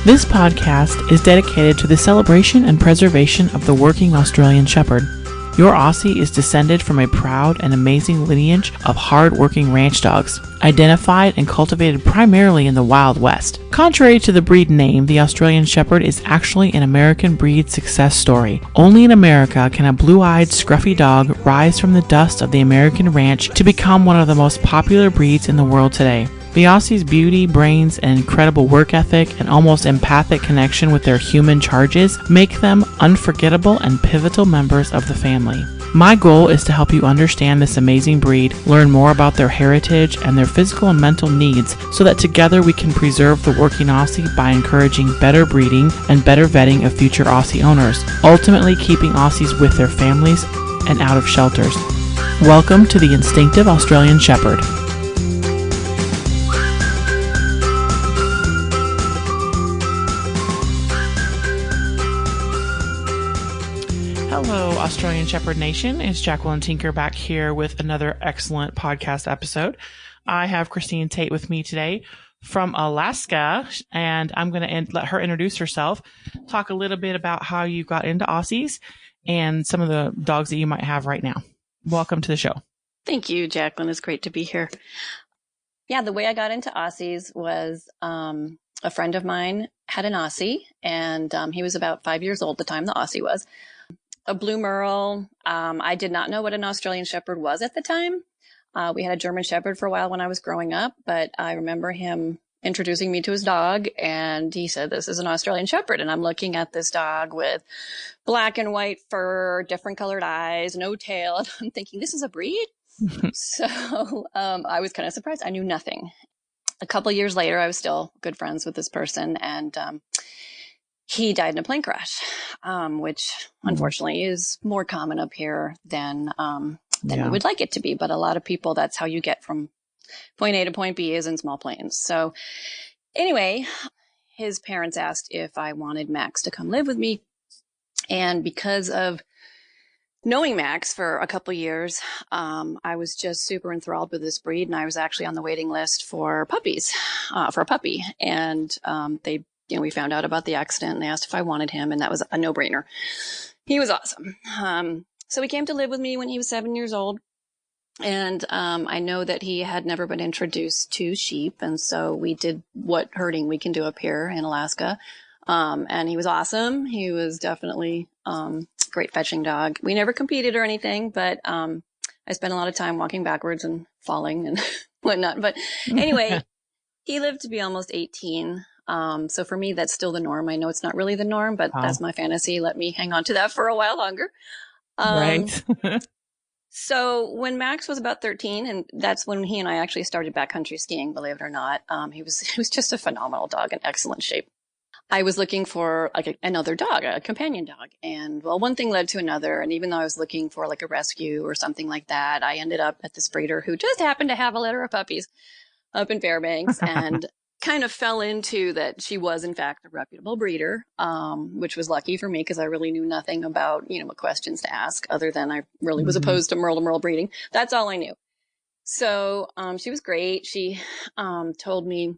This podcast is dedicated to the celebration and preservation of the working Australian Shepherd. Your Aussie is descended from a proud and amazing lineage of hard-working ranch dogs, identified and cultivated primarily in the Wild West. Contrary to the breed name, the Australian Shepherd is actually an American breed success story. Only in America can a blue-eyed, scruffy dog rise from the dust of the American ranch to become one of the most popular breeds in the world today. The Aussies' beauty, brains, and incredible work ethic and almost empathic connection with their human charges make them unforgettable and pivotal members of the family. My goal is to help you understand this amazing breed, learn more about their heritage and their physical and mental needs so that together we can preserve the working Aussie by encouraging better breeding and better vetting of future Aussie owners, ultimately keeping Aussies with their families and out of shelters. Welcome to the Instinctive Australian Shepherd. Hello, Australian Shepherd Nation. It's Jacqueline Tinker back here with another excellent podcast episode. I have Christine Tait with me today from Alaska, and I'm going to let her introduce herself, talk a little bit about how you got into Aussies and some of the dogs that you might have right now. Welcome to the show. Thank you, Jacqueline. It's great to be here. Yeah, the way I got into Aussies was a friend of mine had an Aussie, and he was about 5 years old at the time the Aussie was. A blue merle. I did not know what an Australian Shepherd was at the time. We had a German Shepherd for a while when I was growing up, but I remember him introducing me to his dog, and he said, "This is an Australian Shepherd." And I'm looking at this dog with black and white fur, different colored eyes, no tail. And I'm thinking, this is a breed? So I was kind of surprised. I knew nothing. A couple of years later, I was still good friends with this person, and he died in a plane crash, which unfortunately is more common up here than we would like it to be. But a lot of people, that's how you get from point A to point B is in small planes. So anyway, his parents asked if I wanted Max to come live with me. And because of knowing Max for a couple of years, I was just super enthralled with this breed. And I was actually on the waiting list for puppies, for a puppy. And we found out about the accident and they asked if I wanted him, and that was a no-brainer. He was awesome. So he came to live with me when he was 7 years old. And I know that he had never been introduced to sheep. And so we did what herding we can do up here in Alaska. And he was awesome. He was definitely a great fetching dog. We never competed or anything, but I spent a lot of time walking backwards and falling and whatnot. But anyway, he lived to be almost 18. So for me, that's still the norm. I know it's not really the norm, but that's my fantasy. Let me hang on to that for a while longer. Right. So when Max was about 13, and that's when he and I actually started backcountry skiing, believe it or not, he was just a phenomenal dog in excellent shape. I was looking for another dog, a companion dog. And well, one thing led to another. And even though I was looking for like a rescue or something like that, I ended up at this breeder who just happened to have a litter of puppies up in Fairbanks and kind of fell into that she was in fact a reputable breeder, which was lucky for me because I really knew nothing about, what questions to ask other than I really was opposed to merle breeding. That's all I knew. So, she was great. She, told me,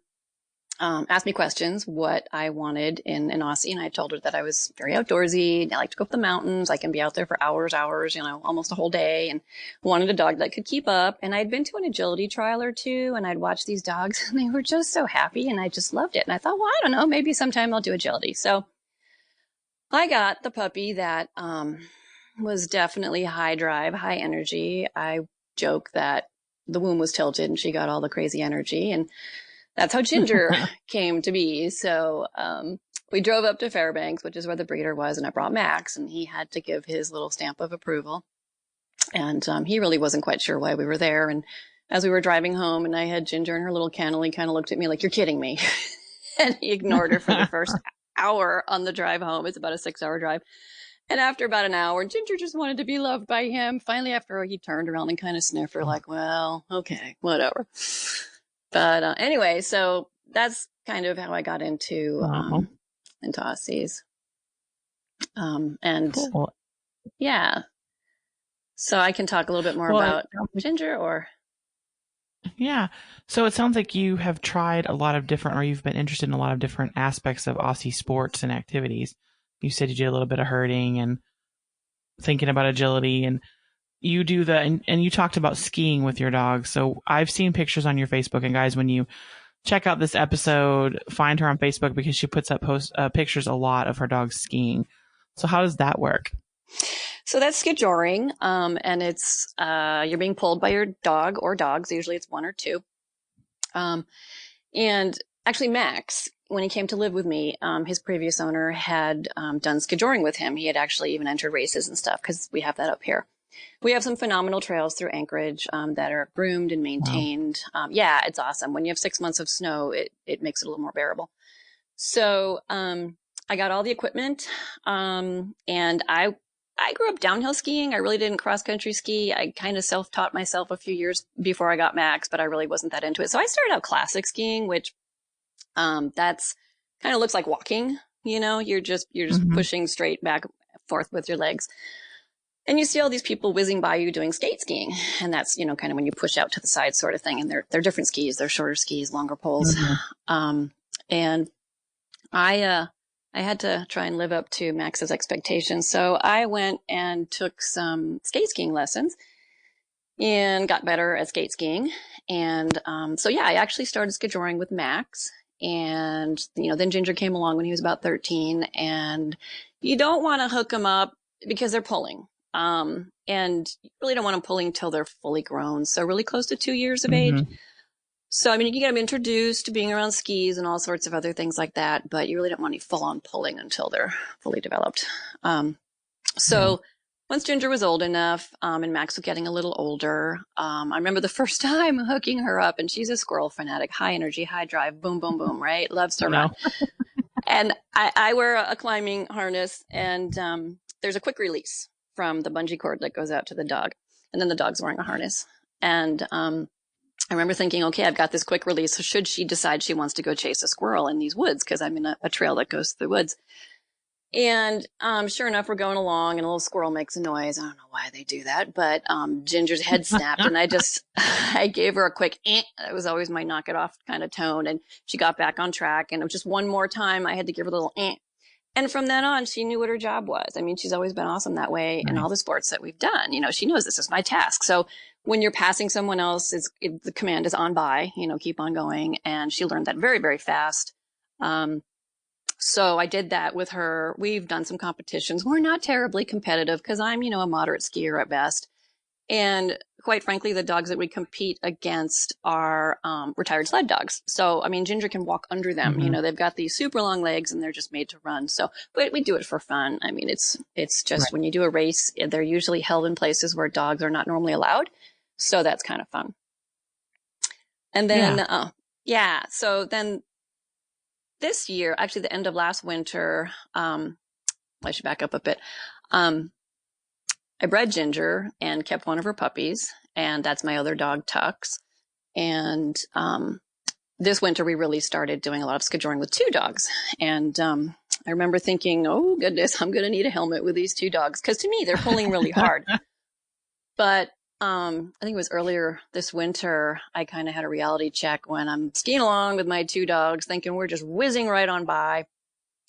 asked me questions, what I wanted in an Aussie. And I told her that I was very outdoorsy. I like to go up the mountains. I can be out there for hours, almost a whole day, and wanted a dog that could keep up. And I'd been to an agility trial or two, and I'd watched these dogs and they were just so happy. And I just loved it. And I thought, well, I don't know, maybe sometime I'll do agility. So I got the puppy that, was definitely high drive, high energy. I joke that the womb was tilted and she got all the crazy energy, and that's how Ginger came to be. So we drove up to Fairbanks, which is where the breeder was, and I brought Max, and he had to give his little stamp of approval. And he really wasn't quite sure why we were there. And as we were driving home, and I had Ginger in her little kennel, he kind of looked at me like, "You're kidding me." And he ignored her for the first hour on the drive home. It's about a 6-hour drive. And after about an hour, Ginger just wanted to be loved by him. Finally, after he turned around and kind of sniffed her like, well, okay, whatever. But anyway, so that's kind of how I got into Aussies. And cool. Yeah. So I can talk a little bit more about Ginger, or? Yeah. So it sounds like you have tried a lot of different, or you've been interested in a lot of different aspects of Aussie sports and activities. You said you did a little bit of herding and thinking about agility, and you do and you talked about skiing with your dog. So I've seen pictures on your Facebook, and guys, when you check out this episode, find her on Facebook because she puts up pictures a lot of her dog skiing. So how does that work? So that's skijoring, and it's you're being pulled by your dog or dogs. Usually it's one or two. And actually, Max, when he came to live with me, his previous owner had done skijoring with him. He had actually even entered races and stuff because we have that up here. We have some phenomenal trails through Anchorage that are groomed and maintained. Wow. Yeah, it's awesome. When you have 6 months of snow, it makes it a little more bearable. So I got all the equipment, and I grew up downhill skiing. I really didn't cross country ski. I kind of self-taught myself a few years before I got Max, but I really wasn't that into it. So I started out classic skiing, which that's kind of looks like walking. You're just pushing straight back and forth with your legs. And you see all these people whizzing by you doing skate skiing. And that's, kind of when you push out to the side sort of thing. And they're different skis. They're shorter skis, longer poles. And I had to try and live up to Max's expectations. So I went and took some skate skiing lessons and got better at skate skiing. And I actually started skijoring with Max. And, then Ginger came along when he was about 13. And you don't want to hook him up because they're pulling. And you really don't want them pulling until they're fully grown. So really close to 2 years of age. So, you get them introduced to being around skis and all sorts of other things like that, but you really don't want any full-on pulling until they're fully developed. Once Ginger was old enough, and Max was getting a little older, I remember the first time hooking her up, and she's a squirrel fanatic, high energy, high drive, boom, boom, boom, right? Loves to run. And I wear a climbing harness, and there's a quick release from the bungee cord that goes out to the dog, and then the dog's wearing a harness. And I remember thinking, okay, I've got this quick release. So should she decide she wants to go chase a squirrel in these woods, because I'm in a trail that goes through the woods. And sure enough, we're going along and a little squirrel makes a noise. I don't know why they do that, but Ginger's head snapped and I gave her a quick eh. That was always my knock it off kind of tone. And she got back on track, and it was just one more time I had to give her a little eh. And from then on, she knew what her job was. She's always been awesome that way in all the sports that we've done. She knows this is my task. So when you're passing someone else, the command is on by, keep on going. And she learned that very, very fast. So I did that with her. We've done some competitions. We're not terribly competitive because I'm, a moderate skier at best. And quite frankly, the dogs that we compete against are retired sled dogs. So, Ginger can walk under them. They've got these super long legs and they're just made to run. So, but we do it for fun. It's just when you do a race, they're usually held in places where dogs are not normally allowed. So that's kind of fun. And then, so then this year, actually the end of last winter, I should back up a bit. I bred Ginger and kept one of her puppies, and that's my other dog, Tux. And this winter, we really started doing a lot of skijoring with 2 dogs. And I remember thinking, oh, goodness, I'm going to need a helmet with these 2 dogs, because to me, they're pulling really hard. But I think it was earlier this winter, I kind of had a reality check when I'm skiing along with my 2 dogs, thinking we're just whizzing right on by,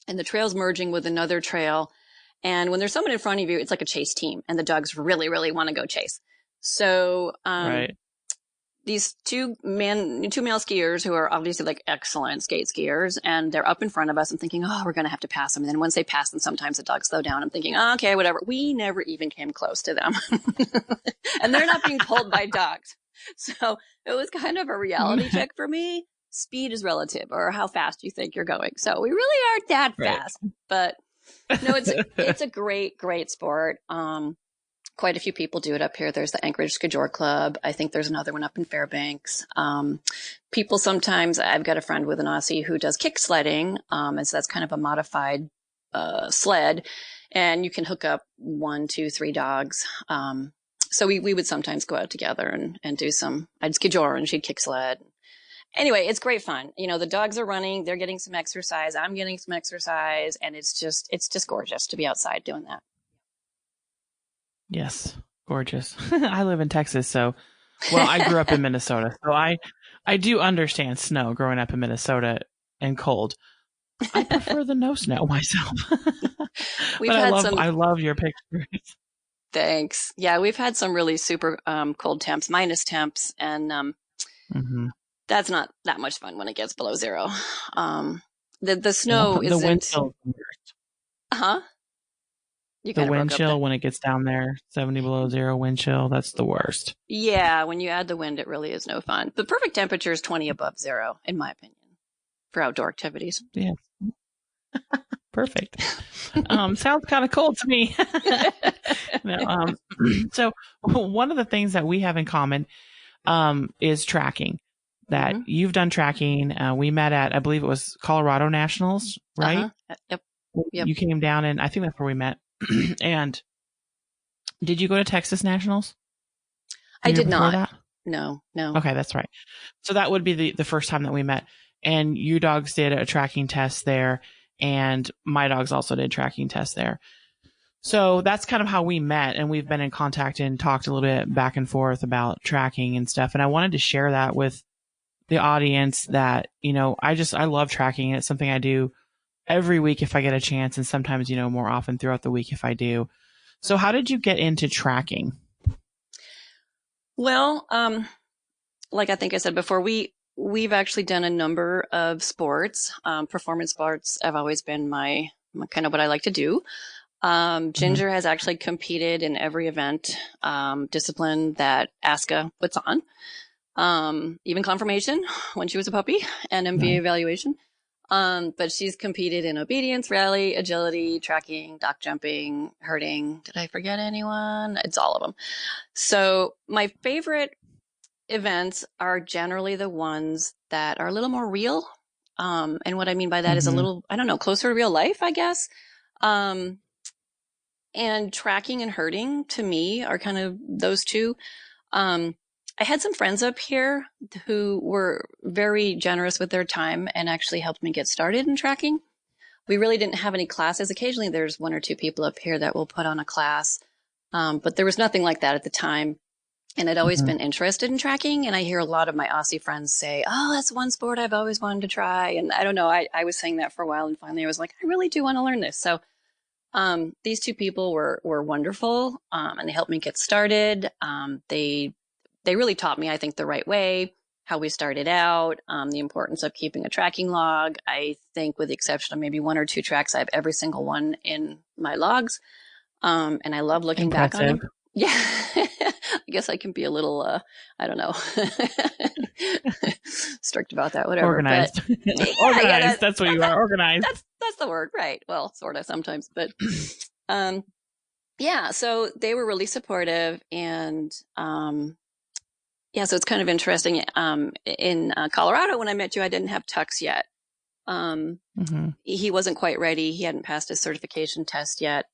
and the trail's merging with another trail. And when there's someone in front of you, it's like a chase team, and the dogs really, really want to go chase. So these two male skiers who are obviously like excellent skate skiers, and they're up in front of us. I'm thinking, oh, we're going to have to pass them. And then once they pass them, sometimes the dogs slow down. I'm thinking, oh, okay, whatever. We never even came close to them. And they're not being pulled by dogs. So it was kind of a reality check for me. Speed is relative, or how fast you think you're going. So we really aren't that fast, but no, it's a great, great sport. Quite a few people do it up here. There's the Anchorage Skijor Club. I think there's another one up in Fairbanks. People sometimes, I've got a friend with an Aussie who does kick sledding. And so that's kind of a modified sled, and you can hook up 1, 2, 3 dogs. So we would sometimes go out together and do some, I'd skijor and she'd kick sled. Anyway, it's great fun. The dogs are running, they're getting some exercise, I'm getting some exercise, and it's just gorgeous to be outside doing that. Yes, gorgeous. I live in Texas, so Well, I grew up in Minnesota, so I do understand snow growing up in Minnesota and cold. I prefer the no snow myself. We've But had some, I love your pictures. thanks. Yeah, we've had some really super cold temps, minus temps, and Hmm. that's not that much fun when it gets below zero. The snow The wind isn't, chill, huh? You the kind of wind broke up there. chill when it gets down there, 70 below zero wind chill, that's the worst. Yeah, when you add the wind, it really is no fun. The perfect temperature is 20 above zero, in my opinion, for outdoor activities. Yeah, perfect. Sounds kind of cold to me. No, so one of the things that we have in common is tracking. That Hmm. you've done tracking. We met at, I believe it was Colorado Nationals, right? Uh-huh. Yep. Yep. You came down, and I think that's where we met. And did you go to Texas Nationals the I year did before not. that? No, no. Okay, that's right. So that would be the first time that we met. And you dogs did a tracking test there, and my dogs also did tracking tests there. So that's kind of how we met, and we've been in contact and talked a little bit back and forth about tracking and stuff. And I wanted to share that with the audience that, I love tracking. It's something I do every week if I get a chance, and sometimes, more often throughout the week if I do. So how did you get into tracking? Well, like I think I said before, we've actually done a number of sports. Performance sports have always been my kind of what I like to do. Mm-hmm. Ginger has actually competed in every event, discipline that ASCA puts on, even confirmation when she was a puppy and MVA evaluation. But she's competed in obedience, rally, agility, tracking, dock jumping, herding. Did I forget anyone? It's all of them. So my favorite events are generally the ones that are a little more real. And what I mean by that is a Mm-hmm. little, I don't know, closer to real life, I guess. Um, and tracking and herding to me are kind of those two. I had some friends up here who were very generous with their time and actually helped me get started in tracking. We really didn't have any classes. Occasionally there's one or two people up here that will put on a class. But there was nothing like that at the time. And I'd always Mm-hmm. been interested in tracking. And I hear a lot of my Aussie friends say, oh, that's one sport I've always wanted to try. And I don't know, I was saying that for a while. And finally I was like, I really do want to learn this. So these two people were wonderful, and they helped me get started. They really taught me, I think, the right way, how we started out, the importance of keeping a tracking log. I think, with the exception of maybe one or two tracks, I have every single one in my logs, and I love looking back on Impressive. them. Yeah, I guess I can be a little, I don't know, strict about that, whatever. But Organized. yeah, Organized. That's what you are. Organized. that's the word, right? Well, sort of sometimes, but um, yeah. So they were really supportive, and yeah. So it's kind of interesting. In Colorado, when I met you, I didn't have Tux yet. Mm-hmm. He wasn't quite ready. He hadn't passed his certification test yet.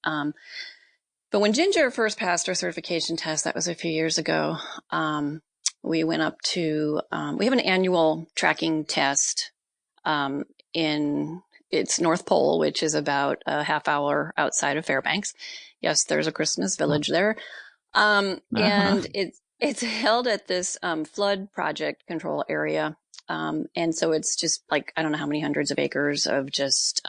But when Ginger first passed her certification test, that was a few years ago. We went up to, we have an annual tracking test, in its North Pole, which is about a half hour outside of Fairbanks. Yes, there's a Christmas village there. Uh-huh. And it's held at this, flood project control area. And so it's just like, I don't know how many hundreds of acres of just,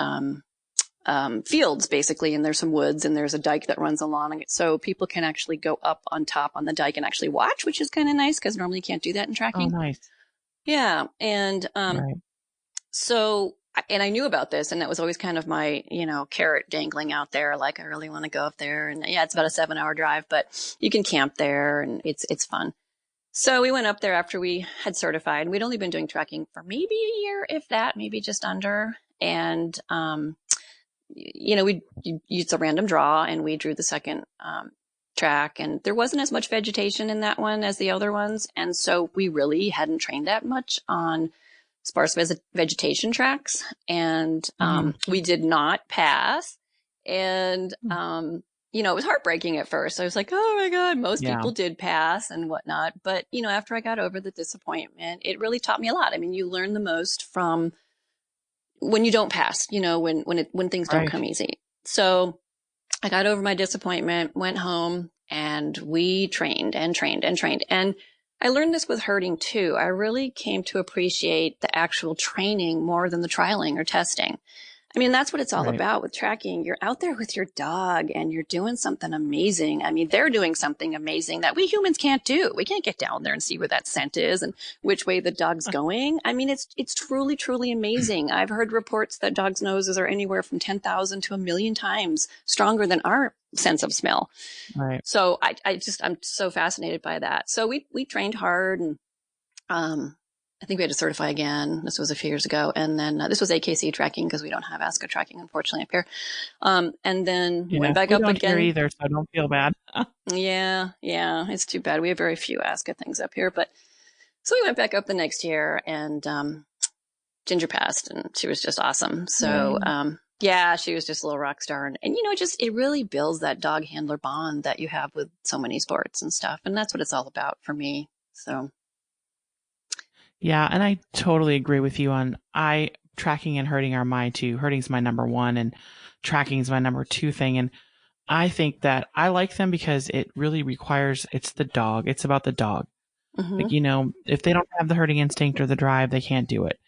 fields basically, and there's some woods and there's a dike that runs along it, so people can actually go up on top on the dike and actually watch, which is kind of nice because normally you can't do that in Oh, tracking. nice. Yeah, and Right. so, and I knew about this, and that was always kind of my, carrot dangling out there, like I really want to go up there. And yeah, it's about a 7-hour drive, but you can camp there and it's fun. So we went up there after we had certified. We'd only been doing tracking for maybe a year, if that, maybe just under. And we used a random draw, and we drew the second track, and there wasn't as much vegetation in that one as the other ones. And so we really hadn't trained that much on sparse vegetation tracks. And we did not pass. And, it was heartbreaking at first. I was like, oh my God, most people did pass and whatnot. But, after I got over the disappointment, it really taught me a lot. I mean, you learn the most from when you don't pass, when things don't come easy. So I got over my disappointment, went home, and we trained and trained and trained. And I learned this with herding too. I really came to appreciate the actual training more than the trialing or testing. I mean, that's what it's all Right. about with tracking. You're out there with your dog and you're doing something amazing. I mean, they're doing something amazing that we humans can't do. We can't get down there and see where that scent is and which way the dog's going. I mean, it's truly, truly amazing. I've heard reports that dogs' noses are anywhere from 10,000 to 1,000,000 times stronger than our sense of smell. Right. So I'm so fascinated by that. So we trained hard and, I think we had to certify again. This was a few years ago. And then this was AKC tracking because we don't have ASCA tracking, unfortunately, up here. And then went back we up don't again. here either, so don't feel bad. Yeah, it's too bad. We have very few ASCA things up here. But so we went back up the next year and Ginger passed and she was just awesome. So yeah, she was just a little rock star. And you know, it really builds that dog handler bond that you have with so many sports and stuff. And that's what it's all about for me. So. Yeah, and I totally agree with you on tracking and herding are my two. Herding's my number one and tracking's my number two thing. And I think that I like them because it really requires, it's the dog. It's about the dog. Mm-hmm. Like, you know, if they don't have the herding instinct or the drive, they can't do it.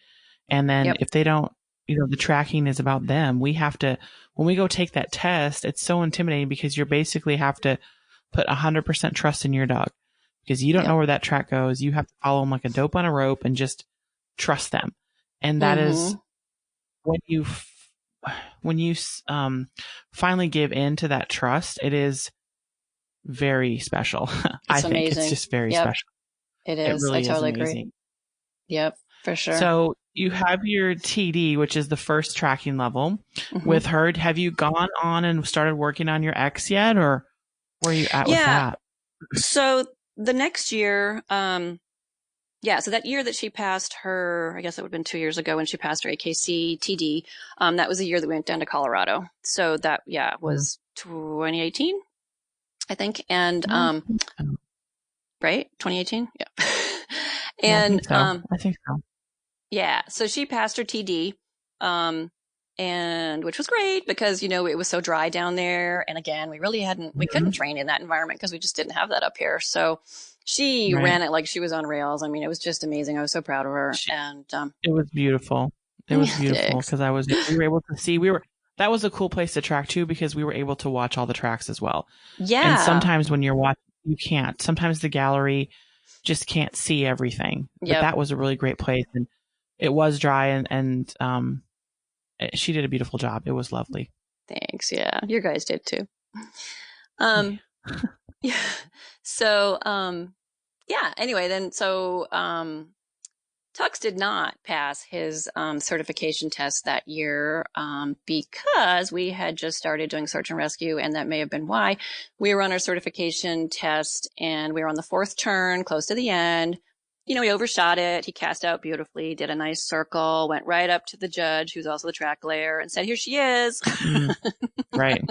And then if they don't, you know, the tracking is about them. We have to, when we go take that test, it's so intimidating because you basically have to put 100% trust in your dog. Because you don't know where that track goes. You have to follow them like a dope on a rope and just trust them. And that is when you finally give in to that trust, it is very special. I think amazing. it's just very special. It is. It really I totally is amazing. agree. Yep, for sure. So you have your TD, which is the first tracking level with her. Have you gone on and started working on your X yet, or where are you at with that? So the next year, so that year that she passed her, I guess it would have been 2 years ago when she passed her AKC TD, that was the year that we went down to Colorado. So that, was 2018, I think. And, right? 2018? Yeah. And, I think so. Yeah. So she passed her TD, and which was great because, you know, it was so dry down there. And again, we couldn't train in that environment because we just didn't have that up here. So she ran it like she was on rails. I mean, it was just amazing. I was so proud of her. And it was beautiful. It was beautiful because we were able to see, that was a cool place to track too, because we were able to watch all the tracks as well. Yeah. And sometimes when you're watching, you can't. Sometimes the gallery just can't see everything. But that was a really great place. And it was dry and she did a beautiful job. It was lovely. Thanks. Yeah. Your guys did too. Yeah. So, anyway, then, so, Tux did not pass his, certification test that year, because we had just started doing search and rescue, and that may have been why. We were on our certification test and we were on the fourth turn, close to the end. You know, he overshot it. He cast out beautifully, did a nice circle, went right up to the judge, who's also the track layer, and said, "Here she is." Right.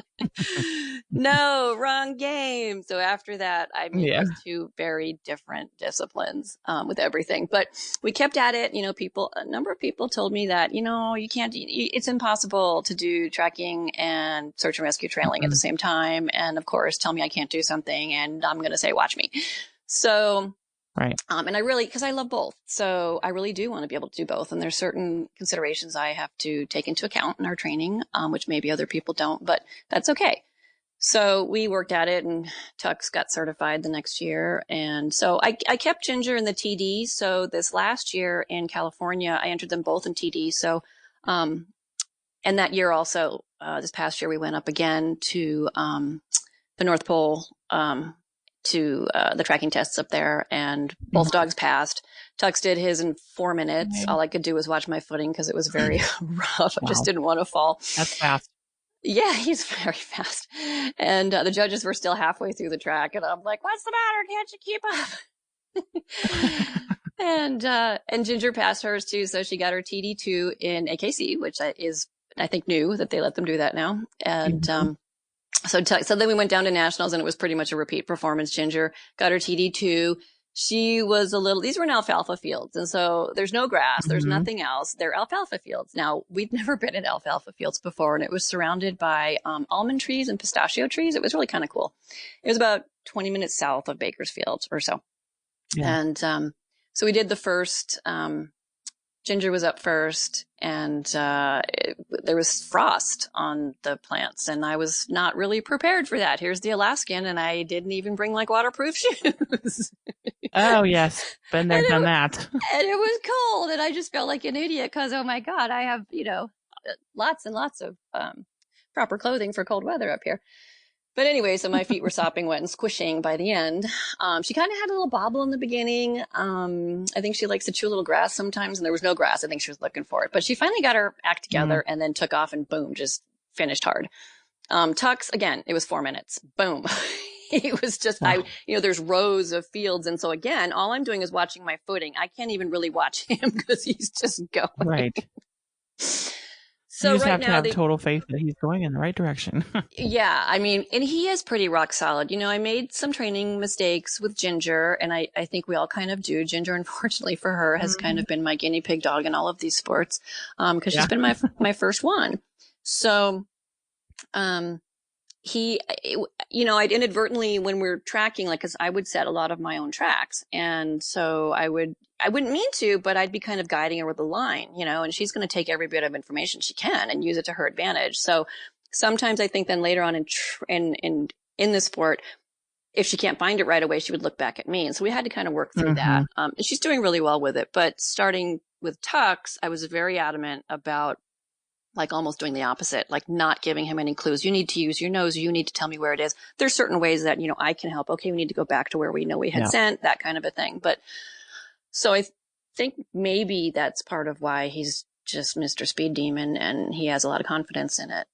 No, wrong game. So after that, I mean, it was two very different disciplines with everything. But we kept at it. You know, a number of people told me that, you know, it's impossible to do tracking and search and rescue trailing at the same time. And of course, tell me I can't do something and I'm going to say, watch me. So... Right. And I really, because I love both. So I really do want to be able to do both. And there's certain considerations I have to take into account in our training, which maybe other people don't, but that's okay. So we worked at it and Tux got certified the next year. And so I kept Ginger in the TD. So this last year in California, I entered them both in TD. So, and that year also, this past year, we went up again to the North Pole, to the tracking tests up there, and both dogs passed. Tux did his in 4 minutes. All I could do was watch my footing because it was very rough. I just didn't want to fall. That's fast. Yeah, he's very fast. And the judges were still halfway through the track, and I'm like, "What's the matter? Can't you keep up?" And Ginger passed hers too, so she got her TD2 in AKC, which is, I think, new that they let them do that now. And so then we went down to nationals, and it was pretty much a repeat performance. Ginger got her TD2. She was these were in alfalfa fields. And so there's no grass. There's nothing else. They're alfalfa fields. Now, we'd never been in alfalfa fields before, and it was surrounded by almond trees and pistachio trees. It was really kind of cool. It was about 20 minutes south of Bakersfield or so. Yeah. And so we did the first. Ginger was up first, and there was frost on the plants, and I was not really prepared for that. Here's the Alaskan, and I didn't even bring like waterproof shoes. Oh, yes. Been there, done that. And it was cold, and I just felt like an idiot because, oh my God, I have, lots and lots of proper clothing for cold weather up here. But anyway, so my feet were sopping wet and squishing by the end. She kind of had a little bobble in the beginning. I think she likes to chew a little grass sometimes, and there was no grass. I think she was looking for it. But she finally got her act together and then took off, and boom, just finished hard. Tux, again, it was 4 minutes. Boom. It was just, wow. There's rows of fields. And so again, all I'm doing is watching my footing. I can't even really watch him because he's just going. Right. So you just have to have total faith that he's going in the right direction. Yeah. I mean, and he is pretty rock solid. I made some training mistakes with Ginger, and I think we all kind of do. Ginger, unfortunately for her, has kind of been my guinea pig dog in all of these sports because she's been my first one. So I'd inadvertently, when we're tracking, like, cause I would set a lot of my own tracks. And so I wouldn't mean to, but I'd be kind of guiding her with a line, and she's going to take every bit of information she can and use it to her advantage. So sometimes I think then later on in the sport, if she can't find it right away, she would look back at me. And so we had to kind of work through that. And she's doing really well with it. But starting with Tux, I was very adamant about like almost doing the opposite, like not giving him any clues. You need to use your nose. You need to tell me where it is. There's certain ways that, I can help. Okay, we need to go back to where we know we had sent, that kind of a thing. But so I think maybe that's part of why he's just Mr. Speed Demon and he has a lot of confidence in it.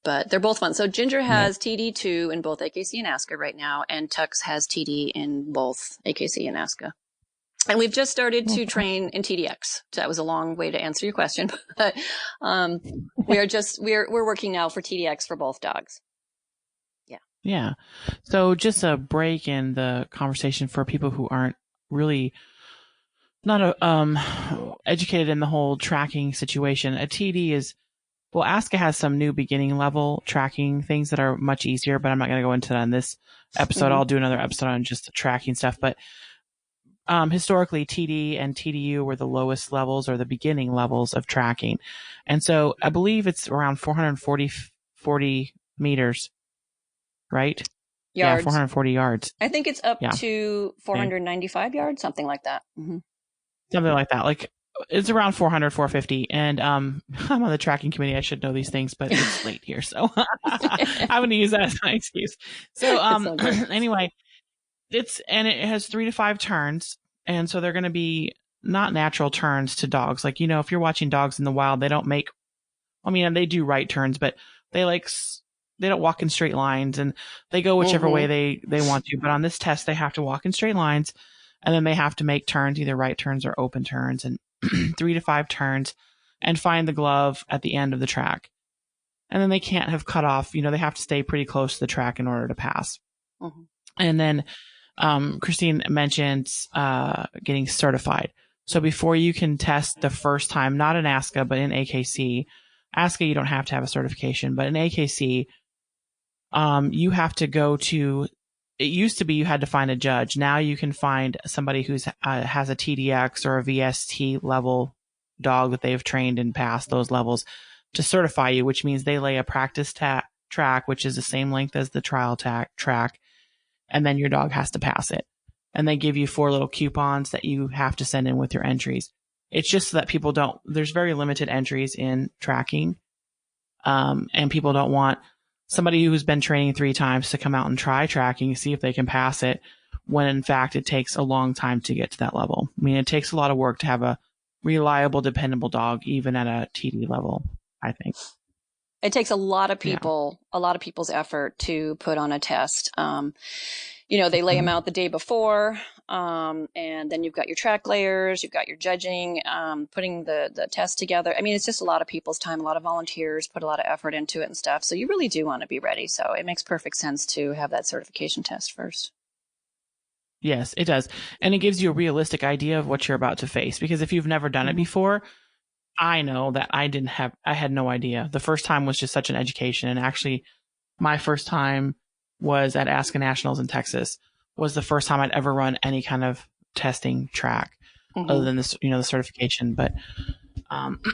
But they're both fun. So Ginger has TD2 in both AKC and ASCA right now, and Tux has TD in both AKC and ASCA. And we've just started to train in TDX. So that was a long way to answer your question, but we're working now for TDX for both dogs. Yeah. Yeah. So just a break in the conversation for people who aren't really not educated in the whole tracking situation. A TD is, well, ASCA has some new beginning level tracking things that are much easier, but I'm not going to go into that in this episode. I'll do another episode on just the tracking stuff, but historically, TD and TDU were the lowest levels or the beginning levels of tracking. And so I believe it's around 440 meters, right? Yards. Yeah, 440 yards. I think it's up to 495 yards, something like that. Mm-hmm. Something like that. Like it's around 400, 450. And I'm on the tracking committee. I should know these things, but it's late here. So I'm going to use that as my excuse. So anyway. It has 3 to 5 turns. And so they're going to be not natural turns to dogs. Like, if you're watching dogs in the wild, they they do right turns, but they don't walk in straight lines and they go whichever way they want to. But on this test, they have to walk in straight lines and then they have to make turns, either right turns or open turns, and 3 to 5 turns, and find the glove at the end of the track. And then they can't have cut off, they have to stay pretty close to the track in order to pass. Mm-hmm. And then Christine mentioned getting certified. So before you can test the first time, not in ASCA, but in AKC, ASCA, you don't have to have a certification, but in AKC, you have to go to, it used to be you had to find a judge. Now you can find somebody who's has a TDX or a VST level dog that they've trained and passed those levels to certify you, which means they lay a practice track, which is the same length as the trial track. And then your dog has to pass it. And they give you 4 little coupons that you have to send in with your entries. It's just so that there's very limited entries in tracking. And people don't want somebody who's been training 3 times to come out and try tracking, see if they can pass it, when in fact it takes a long time to get to that level. I mean, it takes a lot of work to have a reliable, dependable dog, even at a TD level, I think. It takes a lot of people's effort to put on a test. They lay them out the day before, and then you've got your track layers, you've got your judging, putting the test together. I mean, it's just a lot of people's time, a lot of volunteers put a lot of effort into it and stuff. So you really do want to be ready. So it makes perfect sense to have that certification test first. Yes, it does. And it gives you a realistic idea of what you're about to face, because if you've never done it before, I know that I had no idea. The first time was just such an education. And actually, my first time was at ASCA Nationals in Texas, was the first time I'd ever run any kind of testing track other than this, the certification. But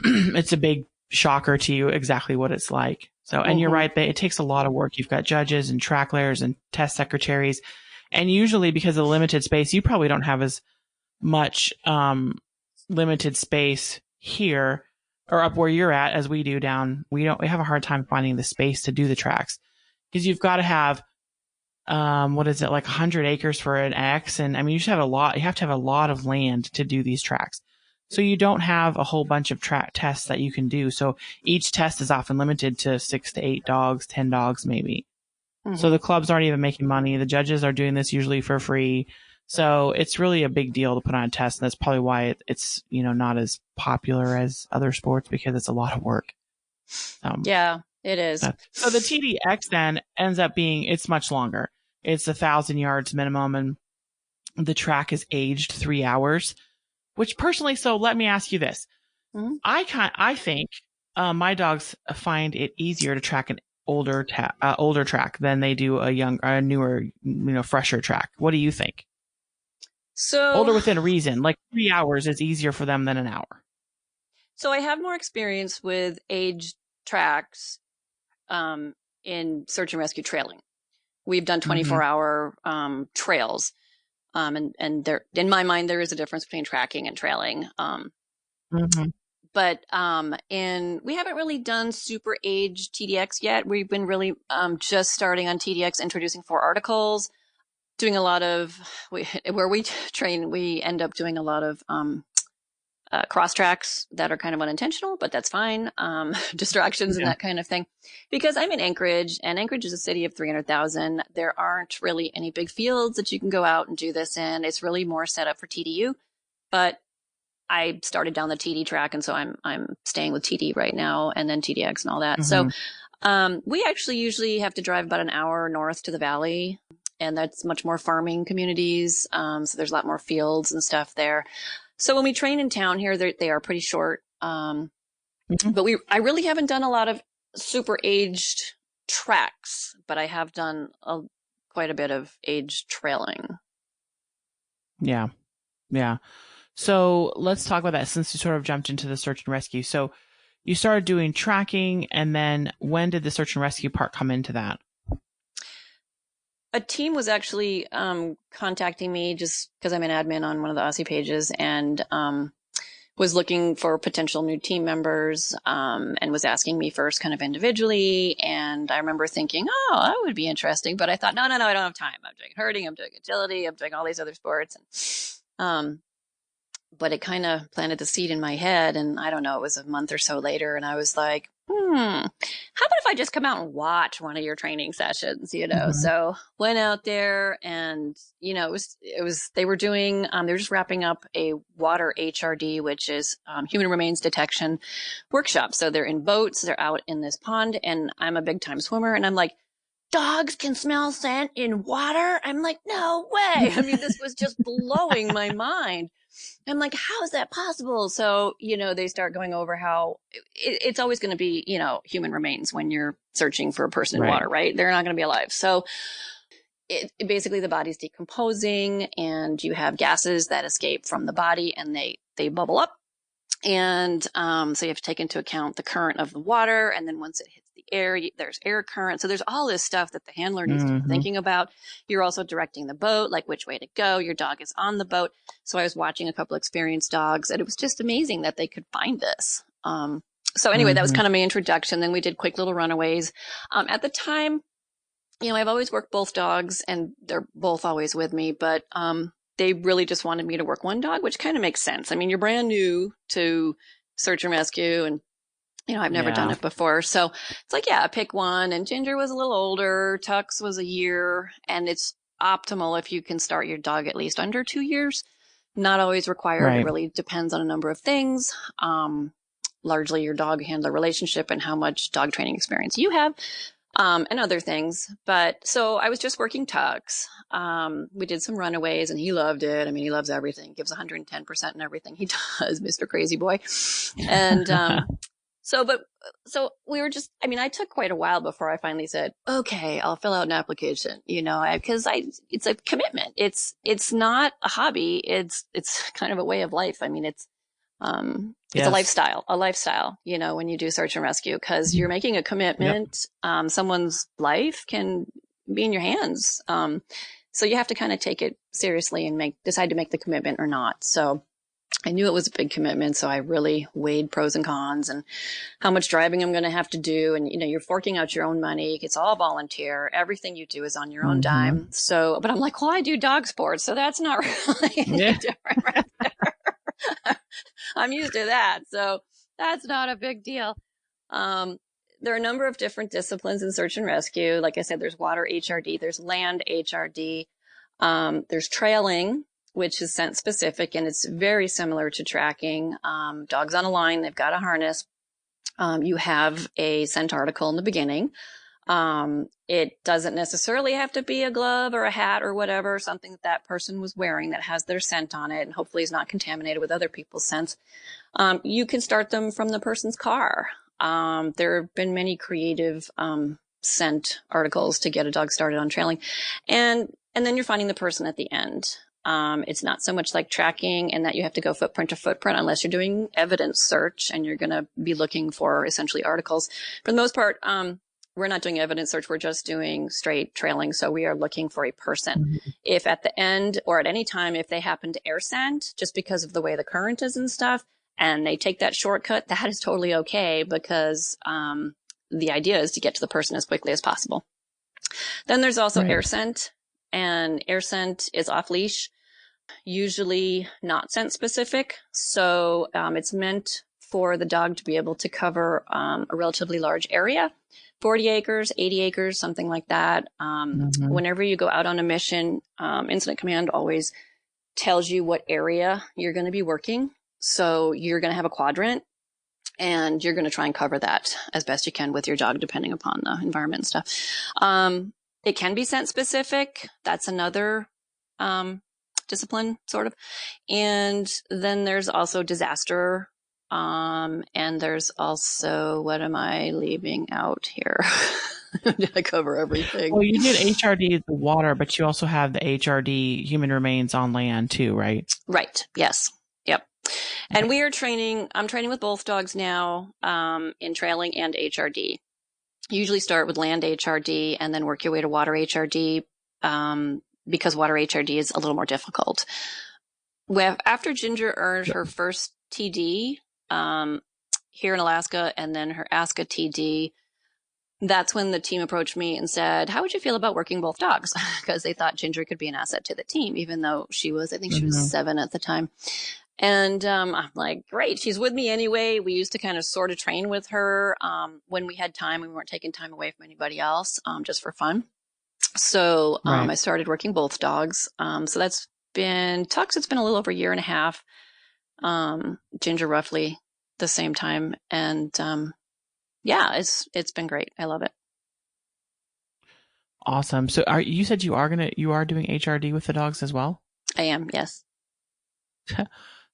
it's a big shocker to you exactly what it's like. So, and you're right, it takes a lot of work. You've got judges and track layers and test secretaries. And usually because of the limited space, you probably don't have as much limited space here or up where you're at as we do down. We have a hard time finding the space to do the tracks because you've got to have what is it, like 100 acres for an X? And I mean, you have to have a lot of land to do these tracks. So you don't have a whole bunch of track tests that you can do. So each test is often limited to 6 to 8 dogs, 10 dogs, maybe. So the clubs aren't even making money. The judges are doing this usually for free. So it's really a big deal to put on a test. And that's probably why it's, not as popular as other sports because it's a lot of work. Yeah, it is. So the TDX then ends up being, it's much longer. It's 1,000 yards minimum, and the track is aged 3 hours, which personally, so let me ask you this. I think my dogs find it easier to track an older track than they do a newer, fresher track. What do you think? So older within reason, like 3 hours is easier for them than an hour. So I have more experience with aged tracks in search and rescue trailing. We've done 24-hour trails. And there, in my mind, there is a difference between tracking and trailing. But we haven't really done super aged TDX yet. We've been really just starting on TDX, introducing 4 articles, doing a lot of where we train. We end up doing a lot of cross tracks that are kind of unintentional, but that's fine. Distractions and that kind of thing. Because I'm in Anchorage, and Anchorage is a city of 300,000. There aren't really any big fields that you can go out and do this in. It's really more set up for TDU. But I started down the TD track, and so I'm staying with TD right now, and then TDX and all that. So we actually usually have to drive about an hour north to the valley, and that's much more farming communities. So there's a lot more fields and stuff there. So when we train in town here, they are pretty short. But I really haven't done a lot of super aged tracks, but I have done quite a bit of aged trailing. Yeah. So let's talk about that since you sort of jumped into the search and rescue. So you started doing tracking, and then when did the search and rescue part come into that? A team was actually contacting me just because I'm an admin on one of the Aussie pages, and was looking for potential new team members, and was asking me first kind of individually. And I remember thinking, oh, that would be interesting. But I thought, no, I don't have time. I'm doing herding, I'm doing agility, I'm doing all these other sports. And but it kind of planted the seed in my head. And I don't know, it was a month or so later, and I was like, how about if I just come out and watch one of your training sessions, So went out there, and, it was, they were doing, they were just wrapping up a water HRD, which is human remains detection workshop. So they're in boats, they're out in this pond, and I'm a big time swimmer, and I'm like, dogs can smell scent in water? I'm like, no way. I mean, this was just blowing my mind. I'm like, how is that possible? So, they start going over how it's always going to be, human remains when you're searching for a person in water, right? They're not going to be alive. So basically the body's decomposing, and you have gases that escape from the body, and they bubble up. And so you have to take into account the current of the water. And then once it hits the air, there's air current. So there's all this stuff that the handler needs to be thinking about. You're also directing the boat, like which way to go. Your dog is on the boat. So I was watching a couple experienced dogs, and it was just amazing that they could find this. So anyway, that was kind of my introduction. Then we did quick little runaways. At the time, I've always worked both dogs, and they're both always with me, but they really just wanted me to work one dog, which kind of makes sense. I mean, you're brand new to search and rescue, and, I've never done it before. So it's like, pick one. And Ginger was a little older. Tux was a year, and it's optimal if you can start your dog at least under 2 years. Not always required. Right. It really depends on a number of things. Largely your dog handler relationship and how much dog training experience you have. And other things. But so I was just working Tux. We did some runaways, and he loved it. I mean, he loves everything, gives 110% in everything he does, Mr. Crazy Boy. And, So we were just, I mean, I took quite a while before I finally said, okay, I'll fill out an application, because it's a commitment. It's not a hobby. It's kind of a way of life. I mean, it's Yes. a lifestyle, when you do search and rescue, because you're making a commitment. Yep. Someone's life can be in your hands. So you have to kind of take it seriously and decide to make the commitment or not. So I knew it was a big commitment. So I really weighed pros and cons and how much driving I'm going to have to do. And, you're forking out your own money. It's all volunteer. Everything you do is on your own dime. So, but I'm like, well, I do dog sports. So that's not really any different right there. I'm used to that. So that's not a big deal. There are a number of different disciplines in search and rescue. Like I said, there's water HRD, there's land HRD, there's trailing, which is scent specific, and it's very similar to tracking. Dogs on a line, they've got a harness. You have a scent article in the beginning. It doesn't necessarily have to be a glove or a hat or whatever, something that person was wearing that has their scent on it and hopefully is not contaminated with other people's scents. You can start them from the person's car. There have been many creative scent articles to get a dog started on trailing. And then you're finding the person at the end. It's not so much like tracking and that you have to go footprint to footprint unless you're doing evidence search and you're going to be looking for essentially articles. For the most part, we're not doing evidence search. We're just doing straight trailing. So we are looking for a person. If at the end or at any time, if they happen to air scent just because of the way the current is and stuff, and they take that shortcut, that is totally okay because the idea is to get to the person as quickly as possible. Then there's also air scent, and air scent is off leash, usually not scent specific. So it's meant for the dog to be able to cover a relatively large area, 40 acres, 80 acres, something like that. Whenever you go out on a mission, Incident Command always tells you what area you're going to be working. So you're going to have a quadrant and you're going to try and cover that as best you can with your dog, depending upon the environment and stuff. It can be scent specific. That's another discipline, sort of. And then there's also disaster. And there's also, what am I leaving out here? Did I cover everything? Well, you did HRD the water, but you also have the HRD human remains on land too, right? Right. Yes. Yep. And I'm training with both dogs now, in trailing and HRD. Usually start with land HRD and then work your way to water HRD, because water HRD is a little more difficult. After Ginger earned her first TD, here in Alaska and then her ASCA TD, that's when the team approached me and said, how would you feel about working both dogs? Because they thought Ginger could be an asset to the team, even though she was 7 at the time. And I'm like, great, she's with me anyway. We used to kind of sort of train with her when we had time. We weren't taking time away from anybody else, just for fun. So I started working both dogs. So that's been, Tux, it's been a little over a year and a half. Ginger roughly the same time. And yeah, it's been great. I love it. Awesome. So you said you are doing HRD with the dogs as well? I am, yes.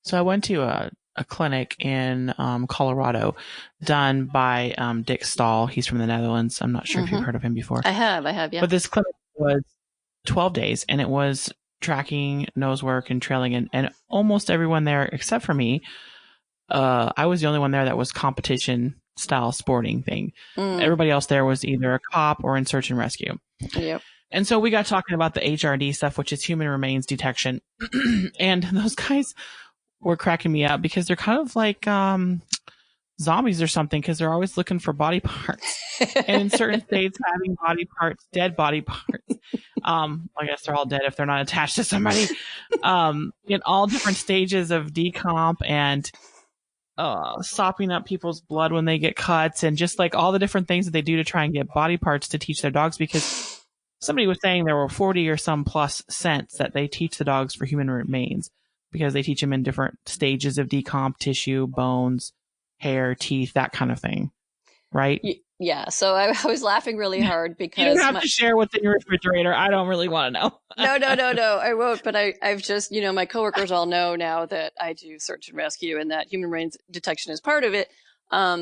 So I went to a clinic in Colorado done by Dick Stahl. He's from the Netherlands. I'm not sure if you've heard of him before. I have, yeah. But this clinic was 12 days, and it was tracking, nose work, and trailing, and almost everyone there, except for me, I was the only one there that was competition style sporting thing. Everybody else there was either a cop or in search and rescue. Yep. And so we got talking about the HRD stuff, which is human remains detection. And those guys were cracking me up because they're kind of like zombies or something, because they're always looking for body parts. And in certain states, having body parts, dead body parts. I guess they're all dead if they're not attached to somebody. In all different stages of decomp and sopping up people's blood when they get cuts, and just like all the different things that they do to try and get body parts to teach their dogs, because somebody was saying there were 40 or some plus scents that they teach the dogs for human remains, because they teach them in different stages of decomp, tissue, bones, hair, teeth, that kind of thing. Right? Yeah. So I was laughing really hard because you don't have to share what's in your refrigerator. I don't really want to know. No, I won't. But I've just, my coworkers all know now that I do search and rescue and that human remains detection is part of it.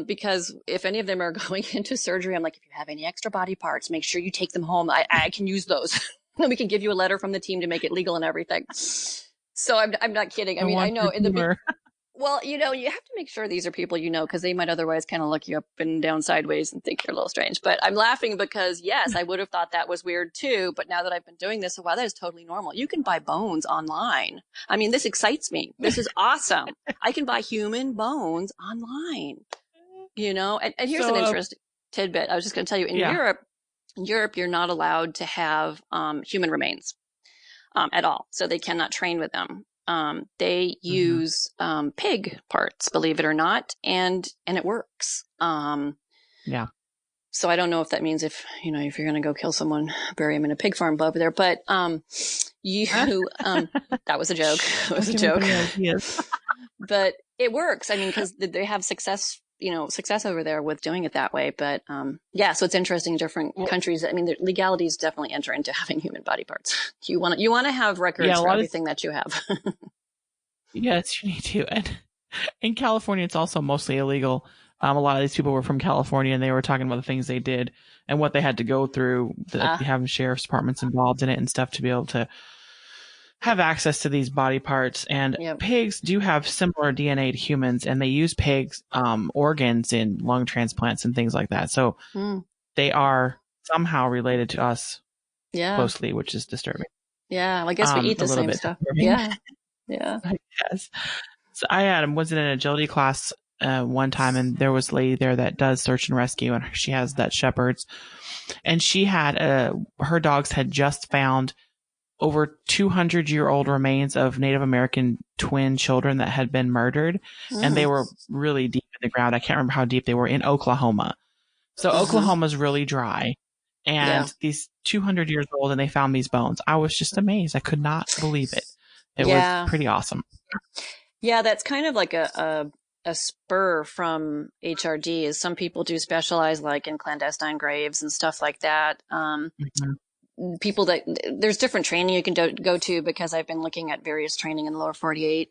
Because if any of them are going into surgery, I'm like, if you have any extra body parts, make sure you take them home. I can use those. We can give you a letter from the team to make it legal and everything. So I'm not kidding. I mean, I know well, you have to make sure these are people because they might otherwise kind of look you up and down sideways and think you're a little strange. But I'm laughing because, yes, I would have thought that was weird too. But now that I've been doing this a while, that is totally normal. You can buy bones online. I mean, this excites me. This is awesome. I can buy human bones online, And here's an interesting tidbit. I was just going to tell you, in Europe, you're not allowed to have human remains at all. So they cannot train with them. They use pig parts, believe it or not, and it works. Yeah. So I don't know if that means if you're going to go kill someone, bury him in a pig farm over there. But that was a joke. It was a joke. But it works. I mean, because they have success over there with doing it that way. But so it's interesting. Different countries. I mean, the legalities definitely enter into having human body parts. You want to have records for everything that you have. Yes, you need to. And in California, it's also mostly illegal. A lot of these people were from California, and they were talking about the things they did and what they had to go through, having sheriff's departments involved in it and stuff to be able to have access to these body parts. And pigs do have similar DNA to humans, and they use pigs' organs in lung transplants and things like that. So they are somehow related to us closely, which is disturbing. Yeah, I guess we eat the same stuff. Yeah. I guess. So I was in an agility class one time, and there was a lady there that does search and rescue, and she has that shepherds, and she had her dogs had just found over 200-year-old remains of Native American twin children that had been murdered, and they were really deep in the ground. I can't remember how deep they were, in Oklahoma. So Oklahoma's really dry, and these 200 years old, and they found these bones. I was just amazed. I could not believe it. It was pretty awesome. Yeah, that's kind of like a spur from HRD, is some people do specialize like in clandestine graves and stuff like that. People there's different training you can go to, because I've been looking at various training in the lower 48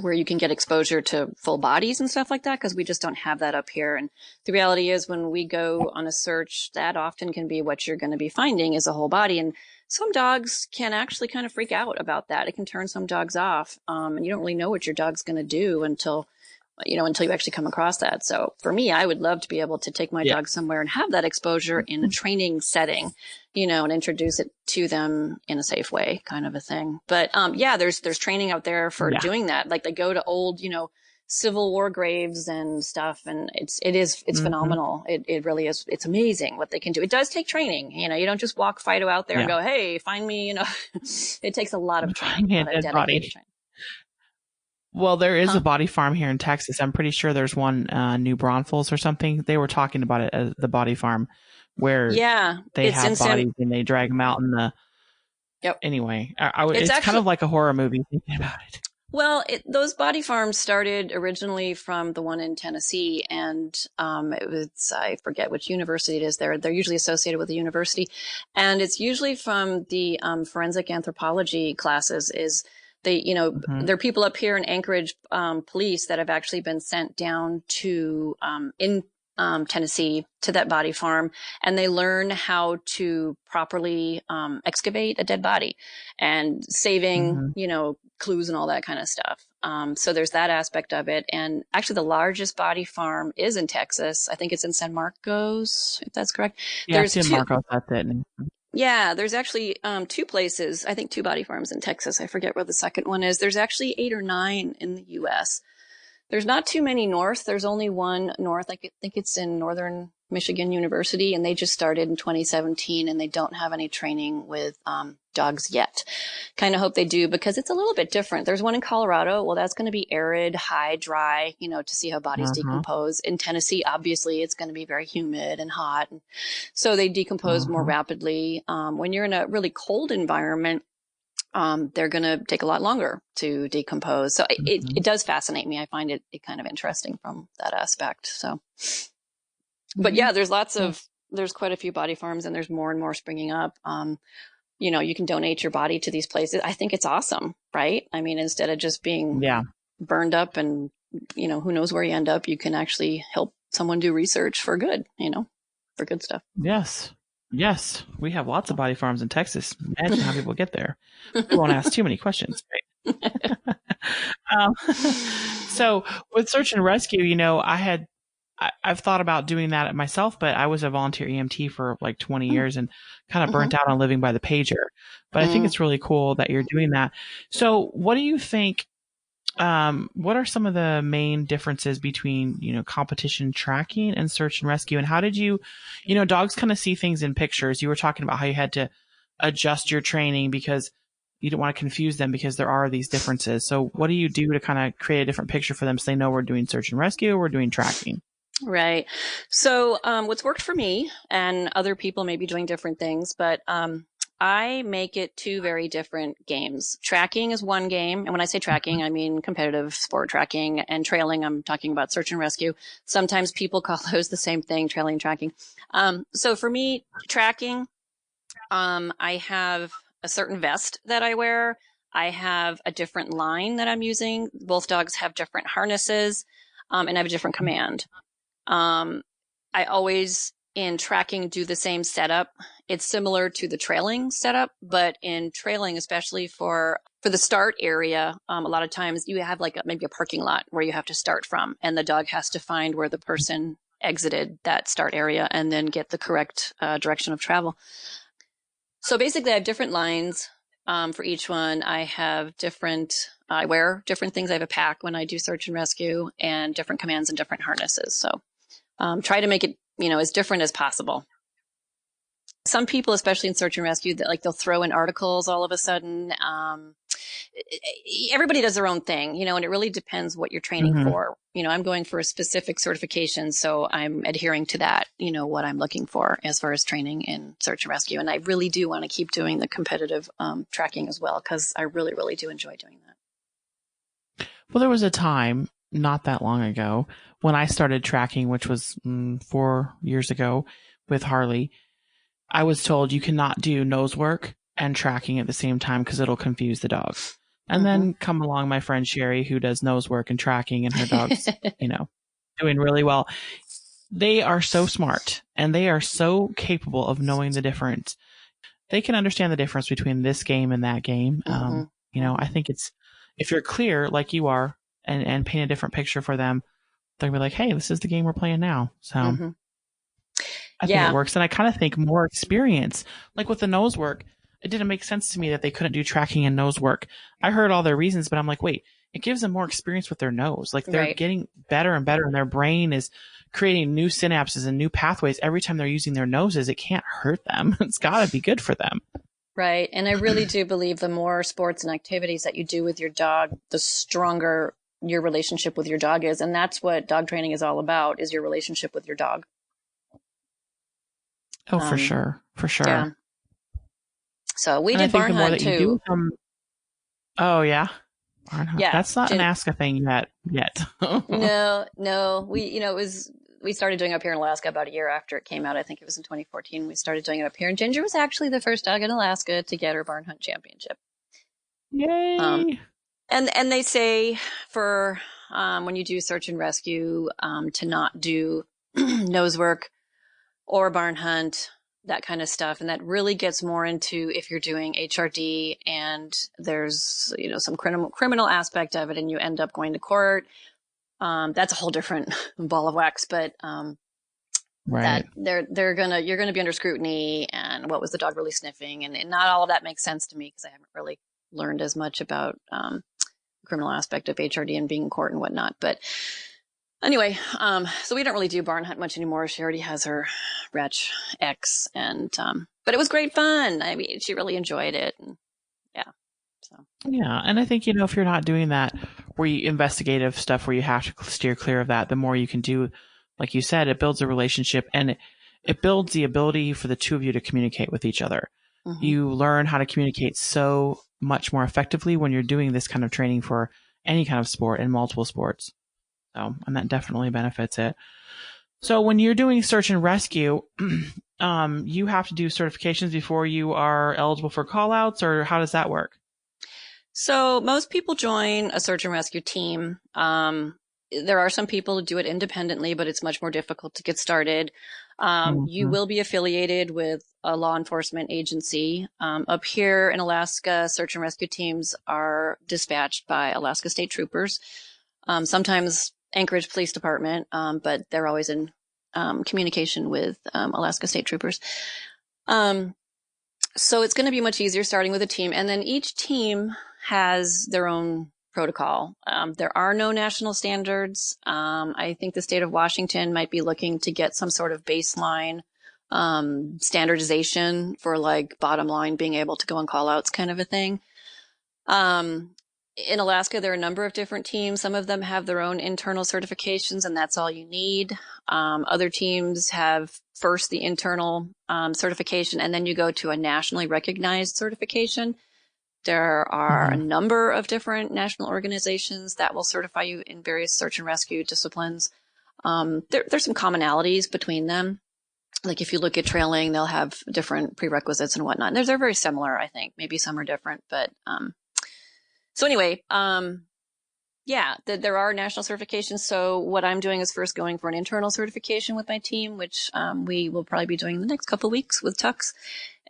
where you can get exposure to full bodies and stuff like that, because we just don't have that up here. And the reality is, when we go on a search, that often can be what you're going to be finding is a whole body. And some dogs can actually kind of freak out about that. It can turn some dogs off. And you don't really know what your dog's going to do until you actually come across that. So for me, I would love to be able to take my dog somewhere and have that exposure in a training setting, and introduce it to them in a safe way, kind of a thing. But there's training out there for doing that. Like they go to old, Civil War graves and stuff, and it's phenomenal. It really is. It's amazing what they can do. It does take training. You don't just walk Fido out there and go, hey, find me. It takes a lot of training. Dedicated training. Well, there is a body farm here in Texas. I'm pretty sure there's one, New Braunfels or something. They were talking about it as the body farm, where they have bodies and they drag them out in the. Anyway, it's actually kind of like a horror movie thinking about it. Well, those body farms started originally from the one in Tennessee, and it was, I forget which university it is. They're usually associated with a university, and it's usually from the forensic anthropology classes. There are people up here in Anchorage, police that have actually been sent down to in Tennessee to that body farm, and they learn how to properly excavate a dead body and saving, clues and all that kind of stuff. So there's that aspect of it. And actually the largest body farm is in Texas. I think it's in San Marcos, if that's correct. Yeah, San Marcos, that's it. Yeah, there's actually two places, I think 2 body farms in Texas. I forget where the second one is. There's actually 8 or 9 in the U.S. There's not too many north. There's only one north. I think it's in Northern Michigan University, and they just started in 2017, and they don't have any training with dogs yet. Kind of hope they do, because it's a little bit different. There's one in Colorado. Well, that's going to be arid, high, dry, to see how bodies decompose. In Tennessee, obviously, it's going to be very humid and hot. And so they decompose more rapidly. When you're in a really cold environment, they're going to take a lot longer to decompose. So it does fascinate me. I find it kind of interesting from that aspect. So, but yeah, there's quite a few body farms, and there's more and more springing up. You can donate your body to these places. I think it's awesome, right? I mean, instead of just being burned up and who knows where you end up. You can actually help someone do research for good, for good stuff. Yes. Yes. We have lots of body farms in Texas. Imagine how people get there. We won't ask too many questions. Right? So with search and rescue, I've thought about doing that myself, but I was a volunteer EMT for like 20 years and kind of burnt out on living by the pager. But I think it's really cool that you're doing that. So what do you think, what are some of the main differences between, competition tracking and search and rescue? And how did dogs kind of see things in pictures. You were talking about how you had to adjust your training because you don't want to confuse them because there are these differences. So what do you do to kind of create a different picture for them so they know we're doing search and rescue or we're doing tracking? Right. So what's worked for me, and other people may be doing different things, but I make it two very different games. Tracking is one game. And when I say tracking, I mean competitive sport tracking, and trailing, I'm talking about search and rescue. Sometimes people call those the same thing, trailing and tracking. So for me, tracking, I have a certain vest that I wear. I have a different line that I'm using. Both dogs have different harnesses, and I have a different command. I always, in tracking, do the same setup. It's similar to the trailing setup, but in trailing, especially for the start area, a lot of times you have like maybe a parking lot where you have to start from, and the dog has to find where the person exited that start area and then get the correct direction of travel. So basically I have different lines for each one. I wear different things. I have a pack when I do search and rescue, and different commands and different harnesses. So try to make it, as different as possible. Some people, especially in search and rescue, that they'll throw in articles all of a sudden. Everybody does their own thing, and it really depends what you're training for. I'm going for a specific certification, so I'm adhering to that, what I'm looking for as far as training in search and rescue. And I really do want to keep doing the competitive tracking as well, because I really, really do enjoy doing that. Well, there was a time not that long ago when I started tracking, which was 4 years ago with Harley. I was told you cannot do nose work and tracking at the same time because it'll confuse the dogs. And then come along my friend Sherry, who does nose work and tracking, and her dog's, doing really well. They are so smart and they are so capable of knowing the difference. They can understand the difference between this game and that game. I think if you're clear like you are and paint a different picture for them, they'll be like, hey, this is the game we're playing now. So I think it works. And I kind of think more experience, like with the nose work, it didn't make sense to me that they couldn't do tracking and nose work. I heard all their reasons, but I'm like, wait, it gives them more experience with their nose. Like they're getting better and better, and their brain is creating new synapses and new pathways every time they're using their noses. It can't hurt them. It's got to be good for them. Right. And I really do believe the more sports and activities that you do with your dog, the stronger your relationship with your dog is. And that's what dog training is all about, is your relationship with your dog. Oh, for sure. For sure. Yeah. So we did barn hunt too. Oh yeah. Barn hunt. Yeah. That's not an Alaska thing yet. No. We started doing it up here in Alaska about a year after it came out. I think it was in 2014. We started doing it up here, and Ginger was actually the first dog in Alaska to get her barn hunt championship. Yay. And they say for when you do search and rescue, to not do nose work or barn hunt, that kind of stuff. And that really gets more into if you're doing HRD and there's, some criminal aspect of it and you end up going to court. That's a whole different ball of wax, but that you're going to be under scrutiny, and what was the dog really sniffing? And not all of that makes sense to me because I haven't really learned as much about criminal aspect of HRD and being in court and whatnot. But anyway, so we don't really do barn hunt much anymore. She already has her Ratch X, and but it was great fun. I mean, she really enjoyed it. And, yeah, and I think if you're not doing that, where you investigative stuff where you have to steer clear of that, the more you can do, like you said, it builds a relationship, and it builds the ability for the two of you to communicate with each other. You learn how to communicate so much more effectively when you're doing this kind of training for any kind of sport and multiple sports. So, and that definitely benefits it. So when you're doing search and rescue, you have to do certifications before you are eligible for callouts, or how does that work? So most people join a search and rescue team there are some people who do it independently, but it's much more difficult to get started. You will be affiliated with a law enforcement agency. Up here in Alaska, search and rescue teams are dispatched by Alaska State Troopers. Sometimes Anchorage Police Department, but they're always in communication with Alaska State Troopers. So it's going to be much easier starting with a team. And then each team has their own protocol. There are no national standards. I think the state of Washington might be looking to get some sort of baseline standardization for like bottom line being able to go on callouts kind of a thing. In Alaska, there are a number of different teams. Some of them have their own internal certifications, and that's all you need. Other teams have first the internal certification, and then you go to a nationally recognized certification. There are a number of different national organizations that will certify you in various search and rescue disciplines. There's some commonalities between them. Like if you look at trailing, they'll have different prerequisites and whatnot. And they're very similar, I think. Maybe some are different, but so anyway, there are national certifications. So what I'm doing is first going for an internal certification with my team, which we will probably be doing in the next couple of weeks with Tux.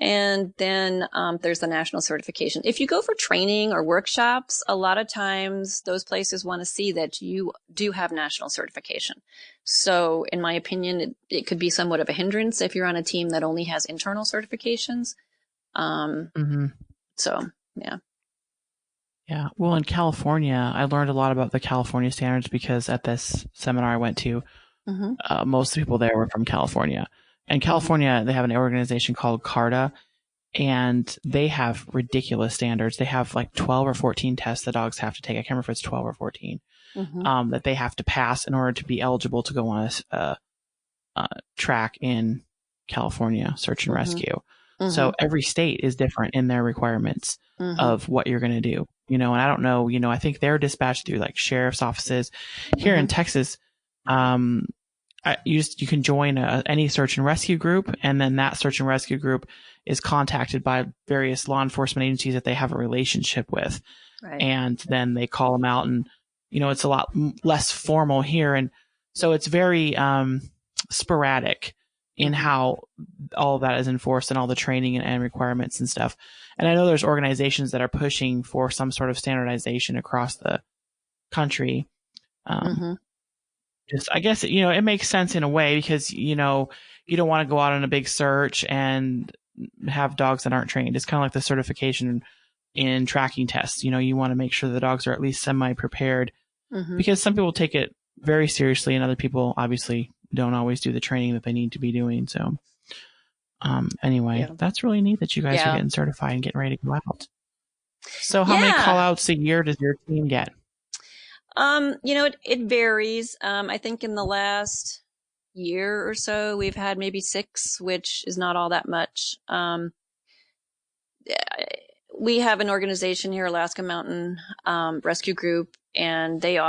And then there's the national certification. If you go for training or workshops, a lot of times those places want to see that you do have national certification. So in my opinion, it could be somewhat of a hindrance if you're on a team that only has internal certifications. So, yeah. Yeah. Well, in California, I learned a lot about the California standards because at this seminar I went to, most of the people there were from California. And California, they have an organization called CARTA, and they have ridiculous standards. They have like 12 or 14 tests the dogs have to take. I can't remember if it's 12 or 14 that they have to pass in order to be eligible to go on a track in California, search and rescue. So every state is different in their requirements of what you're going to do, and I don't know, I think they're dispatched through like sheriff's offices here in Texas. You can join any search and rescue group, and then that search and rescue group is contacted by various law enforcement agencies that they have a relationship with. Right. And then they call them out, and, it's a lot less formal here. And so it's very sporadic in how all of that is enforced and all the training and requirements and stuff. And I know there's organizations that are pushing for some sort of standardization across the country. Just, I guess, it makes sense in a way because, you don't want to go out on a big search and have dogs that aren't trained. It's kind of like the certification in tracking tests. You want to make sure the dogs are at least semi-prepared because some people take it very seriously and other people obviously don't always do the training that they need to be doing. So anyway, that's really neat that you guys are getting certified and getting ready to go out. So how many call outs a year does your team get? It varies. I think in the last year or so, we've had maybe 6, which is not all that much. We have an organization here, Alaska Mountain Rescue Group, and they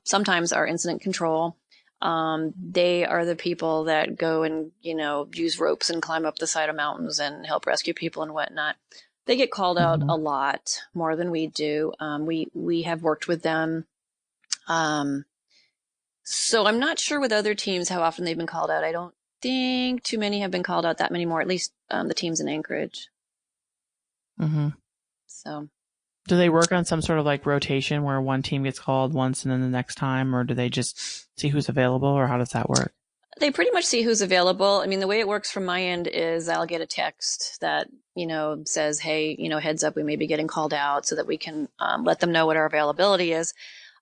sometimes are incident control. They are the people that go and, use ropes and climb up the side of mountains and help rescue people and whatnot. They get called out a lot more than we do. We have worked with them. So I'm not sure with other teams how often they've been called out. I don't think too many have been called out that many more, at least the teams in Anchorage. So. Do they work on some sort of like rotation where one team gets called once and then the next time, or do they just see who's available, or how does that work? They pretty much see who's available. I mean, the way it works from my end is I'll get a text that, says, hey, heads up, we may be getting called out, so that we can let them know what our availability is.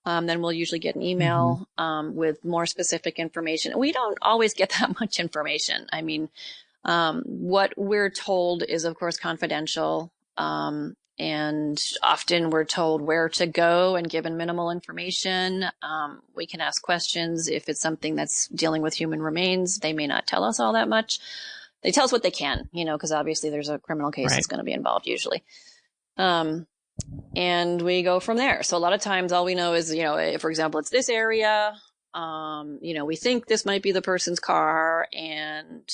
Then we'll usually get an email with more specific information. We don't always get that much information. I mean, what we're told is, of course, confidential. And often we're told where to go and given minimal information. We can ask questions. If it's something that's dealing with human remains, they may not tell us all that much. They tell us what they can, because obviously there's a criminal case that's going to be involved usually. And we go from there. So a lot of times all we know is, if, for example, it's this area, we think this might be the person's car, and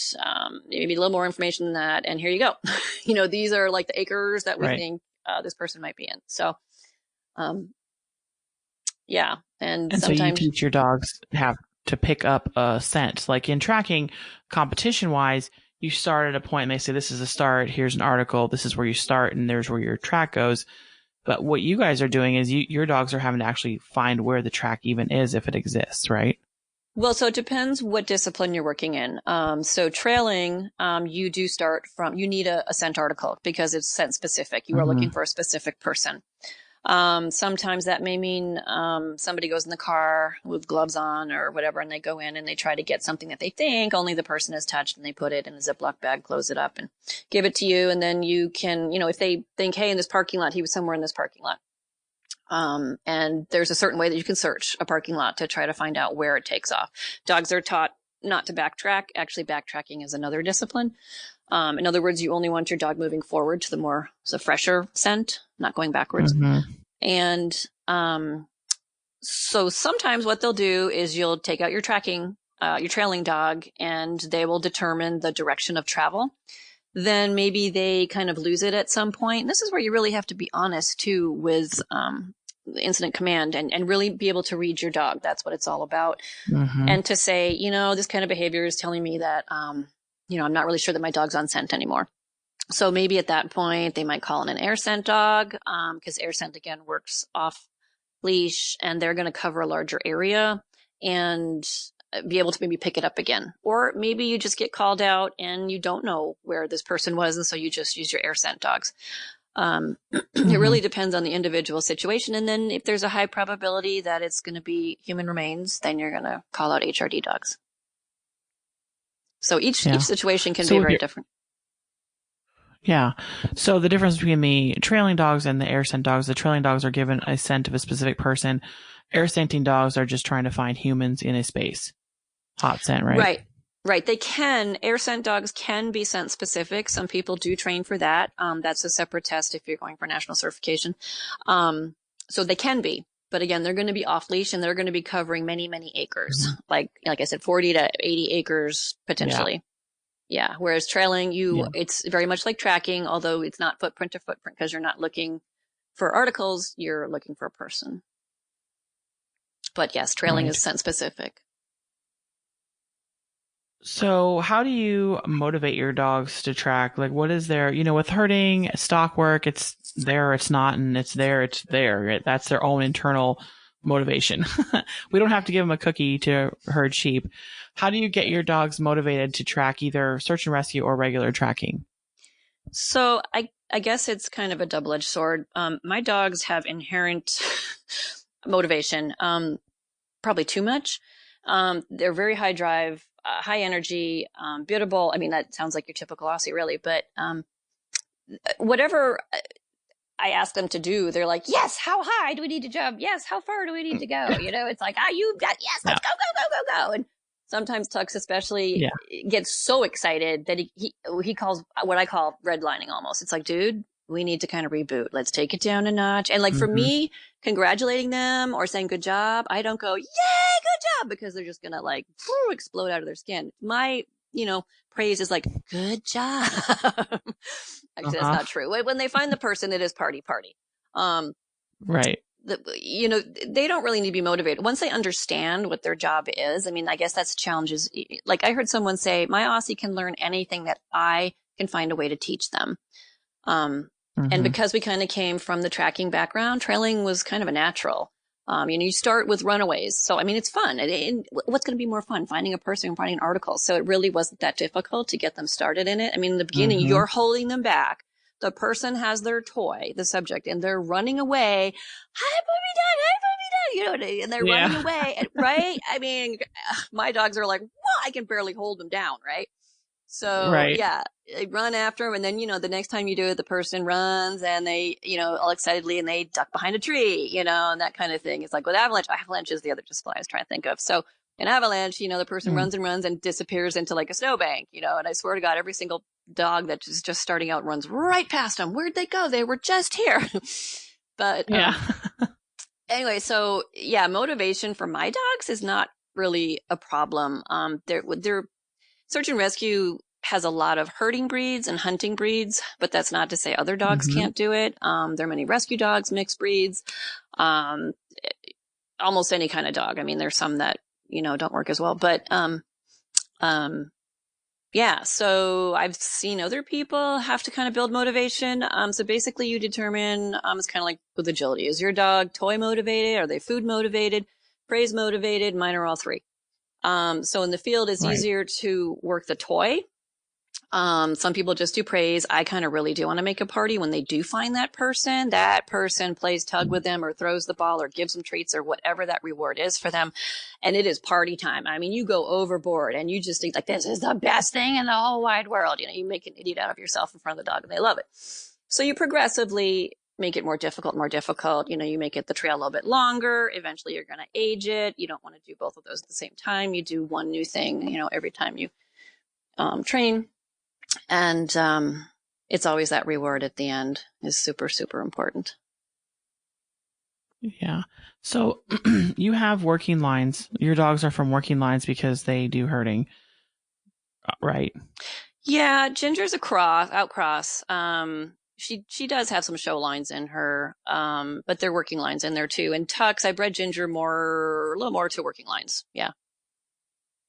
maybe a little more information than that. And here you go. These are like the acres that we think this person might be in. So Yeah. And And so you sometimes, teach your dogs have to pick up a scent. Like in tracking, competition wise, you start at a point and they say, this is a start, here's an article, this is where you start, and there's where your track goes. But what you guys are doing is your dogs are having to actually find where the track even is if it exists, right? well, so it depends what discipline you're working in. So trailing, you do start from, you need a scent article because it's scent specific. You are looking for a specific person. Sometimes that may mean somebody goes in the car with gloves on or whatever, and they go in and they try to get something that they think only the person has touched, and they put it in a Ziploc bag, close it up, and give it to you. And then you can, if they think, hey, in this parking lot, he was somewhere in this parking lot. And there's a certain way that you can search a parking lot to try to find out where it takes off. Dogs are taught not to backtrack. Actually, backtracking is another discipline. In other words, you only want your dog moving forward to the fresher scent, not going backwards. And so sometimes what they'll do is you'll take out your trailing dog, and they will determine the direction of travel. Then maybe they kind of lose it at some point. And this is where you really have to be honest too with the incident command and really be able to read your dog. That's what it's all about. And to say, this kind of behavior is telling me that, I'm not really sure that my dog's on scent anymore. So maybe at that point they might call in an air scent dog, because air scent again works off leash, and they're going to cover a larger area and be able to maybe pick it up again. Or maybe you just get called out and you don't know where this person was, and so you just use your air scent dogs. It really depends on the individual situation. And then if there's a high probability that it's going to be human remains, then you're going to call out HRD dogs. So each situation can be very different. Yeah. So the difference between the trailing dogs and the air scent dogs, the trailing dogs are given a scent of a specific person. Air scenting dogs are just trying to find humans in a space. Hot scent, right? Right. Air scent dogs can be scent specific. Some people do train for that. That's a separate test if you're going for national certification. So they can be, but again, they're going to be off leash and they're going to be covering many, many acres. Like I said, 40 to 80 acres potentially. Yeah. Whereas trailing it's very much like tracking, although it's not footprint to footprint because you're not looking for articles. You're looking for a person. But yes, trailing is scent specific. So how do you motivate your dogs to track? Like what is their, with herding, stock work, it's there, it's not, and it's there, it's there. Right? That's their own internal motivation. We don't have to give them a cookie to herd sheep. How do you get your dogs motivated to track either search and rescue or regular tracking? So I guess it's kind of a double-edged sword. My dogs have inherent motivation, probably too much. They're very high drive, high energy, beautiful. I mean, that sounds like your typical Aussie, really, but whatever I ask them to do, they're like, yes, how high do we need to jump? Yes, how far do we need to go? It's like, yes, let's go, go, go, go, go. And sometimes Tux especially gets so excited that he calls what I call redlining almost. It's like, dude, we need to kind of reboot. Let's take it down a notch. And like for me, congratulating them or saying good job, I don't go, yay, good job, because they're just going to explode out of their skin. My, praise is like, good job. Actually, that's not true. When they find the person, it is party. Right. They don't really need to be motivated. Once they understand what their job is, I mean, I guess that's challenges. Like I heard someone say, my Aussie can learn anything that I can find a way to teach them. And because we kind of came from the tracking background, trailing was kind of a natural. You start with runaways. So, I mean, it's fun. What's going to be more fun? Finding a person and finding an article. So it really wasn't that difficult to get them started in it. I mean, in the beginning, you're holding them back. The person has their toy, the subject, and they're running away. Hi, puppy dog. And they're running away. Right? I mean, my dogs are like, well, I can barely hold them down. Right? So they run after them. And then, the next time you do it, the person runs and they, all excitedly and they duck behind a tree, and that kind of thing. It's like with avalanche is the other display I was trying to think of. So an avalanche, the person runs and disappears into like a snowbank, and I swear to God, every single dog that is just starting out runs right past them. Where'd they go? They were just here. But anyway, so motivation for my dogs is not really a problem. They're search and rescue has a lot of herding breeds and hunting breeds, but that's not to say other dogs can't do it. There are many rescue dogs, mixed breeds. almost any kind of dog. I mean, there's some that, don't work as well, but, yeah, so I've seen other people have to kind of build motivation. So basically you determine, it's kind of like with agility. Is your dog toy motivated? Are they food motivated? Praise motivated? Mine are all three. So in the field, it's easier to work the toy. Some people just do praise. I kind of really do want to make a party when they do find that person plays tug with them or throws the ball or gives them treats or whatever that reward is for them. And it is party time. I mean, you go overboard and you just think like, this is the best thing in the whole wide world. You make an idiot out of yourself in front of the dog and they love it. So you progressively make it more difficult. You make it the trail a little bit longer. Eventually you're going to age it. You don't want to do both of those at the same time. You do one new thing, every time you, train. And it's always that reward at the end is super, super important. Yeah. So you have working lines. Your dogs are from working lines because they do herding, right? Yeah, Ginger's outcross. She does have some show lines in her, but they're working lines in there too. And Tux, I bred Ginger a little more to working lines. Yeah.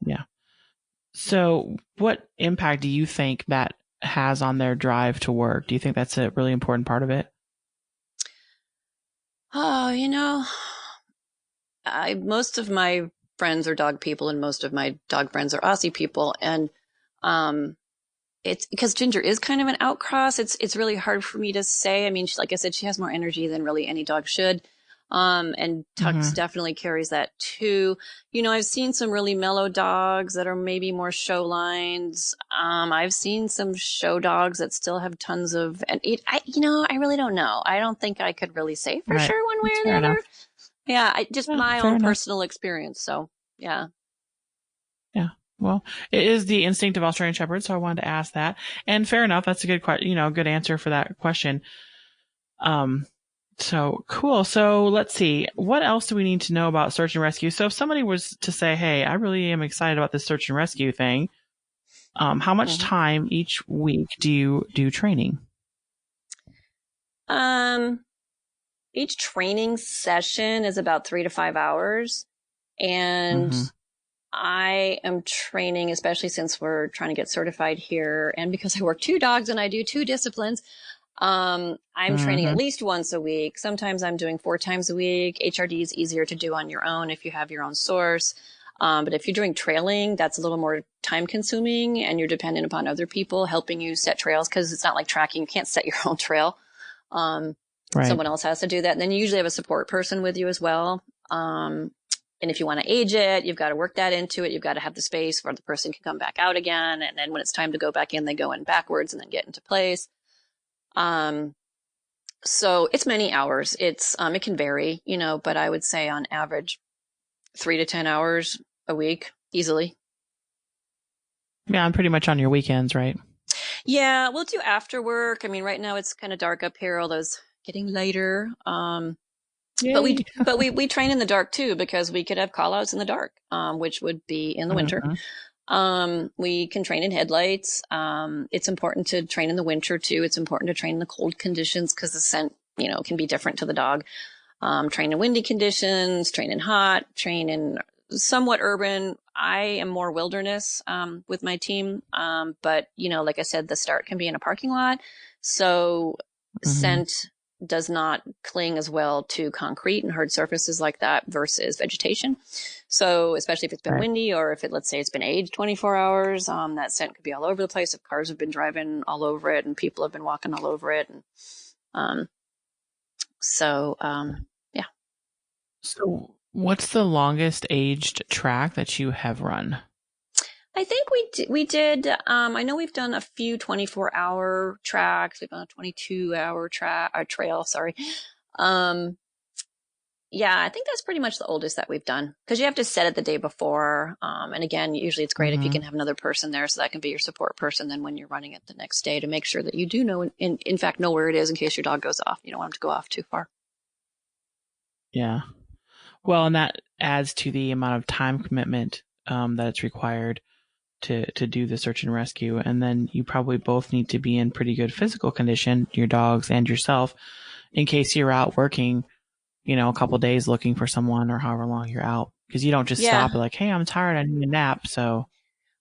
Yeah. So what impact do you think that has on their drive to work? Do you think that's a really important part of it? Oh, most of my friends are dog people and most of my dog friends are Aussie people. And, it's because Ginger is kind of an outcross. It's really hard for me to say. I mean, like I said, she has more energy than really any dog should. And Tux definitely carries that too. I've seen some really mellow dogs that are maybe more show lines. I've seen some show dogs that still have tons of, and I really don't know. I don't think I could really say for sure one way or the other. Enough. Yeah. My own personal experience. So yeah. Yeah. Well, it is the instinct of Australian Shepherd. So I wanted to ask that, and fair enough. That's a good good answer for that question. So cool. So let's see. What else do we need to know about search and rescue? So if somebody was to say, hey, I really am excited about this search and rescue thing, how much time each week do you do training? Each training session is about 3 to 5 hours. And I am training, especially since we're trying to get certified here. And because I work 2 dogs and I do 2 disciplines, I'm training at least once a week. Sometimes I'm doing 4 times a week. HRD is easier to do on your own if you have your own source. But if you're doing trailing, that's a little more time consuming and you're dependent upon other people helping you set trails because it's not like tracking. You can't set your own trail. Someone else has to do that. And then you usually have a support person with you as well. And if you want to age it, you've got to work that into it. You've got to have the space where the person can come back out again. And then when it's time to go back in, they go in backwards and then get into place. So it's many hours. It can vary, but I would say on average 3 to 10 hours a week easily. Yeah. I'm pretty much on your weekends, right? Yeah. We'll do after work. I mean, right now it's kind of dark up here, although it's getting lighter. But we train in the dark too, because we could have callouts in the dark, which would be in the winter. We can train in headlights. It's important to train in the winter too. It's important to train in the cold conditions because the scent, can be different to the dog. Train in windy conditions, train in hot, train in somewhat urban. I am more wilderness, with my team. But like I said, the start can be in a parking lot. So scent does not cling as well to concrete and hard surfaces like that versus vegetation. So especially if it's been windy or if let's say it's been aged 24 hours, that scent could be all over the place if cars have been driving all over it and people have been walking all over it. And, yeah. So what's the longest aged track that you have run? I think we did, I know we've done a few 24-hour tracks. We've done a 22-hour trail, sorry. Yeah, I think that's pretty much the oldest that we've done because you have to set it the day before. And again, usually it's great if you can have another person there so that can be your support person. Then when you're running it the next day to make sure that you do know, in fact, know where it is in case your dog goes off. You don't want him to go off too far. Yeah. Well, and that adds to the amount of time commitment that it's required to do the search and rescue. And then you probably both need to be in pretty good physical condition, your dogs and yourself, in case you're out working, a couple of days looking for someone or however long you're out. Because you don't just stop and like, hey, I'm tired, I need a nap. So,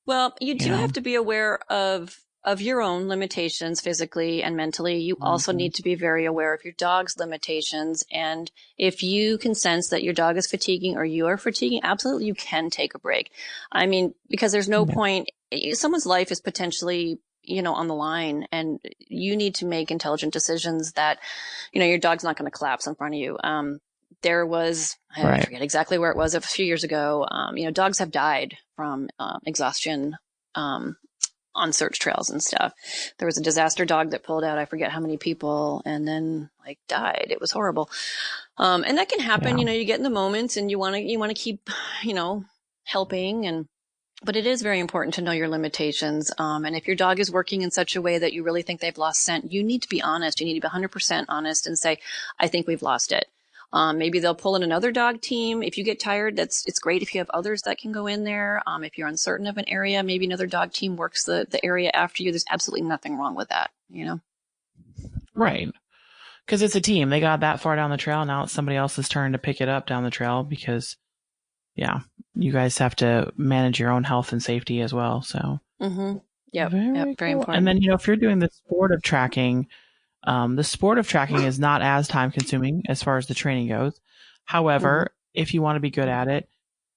well, you do have to be aware of your own limitations physically and mentally. You also need to be very aware of your dog's limitations. And if you can sense that your dog is fatiguing or you are fatiguing, absolutely you can take a break. I mean, because there's no point, someone's life is potentially, on the line, and you need to make intelligent decisions that, your dog's not going to collapse in front of you. There was, I forget exactly where it was, a few years ago, dogs have died from exhaustion on search trails and stuff. There was a disaster dog that pulled out, I forget how many people, and then like died. It was horrible. And that can happen, you get in the moments and you want to keep, helping, but it is very important to know your limitations. And if your dog is working in such a way that you really think they've lost scent, you need to be honest. You need to be 100% honest and say, I think we've lost it. Maybe they'll pull in another dog team. If you get tired, it's great if you have others that can go in there. If you're uncertain of an area, maybe another dog team works the area after you. There's absolutely nothing wrong with that, Right. Because it's a team. They got that far down the trail. Now it's somebody else's turn to pick it up down the trail because, you guys have to manage your own health and safety as well. So, yeah, very cool. important. And then, if you're doing the sport of tracking, is not as time consuming as far as the training goes. However, if you want to be good at it,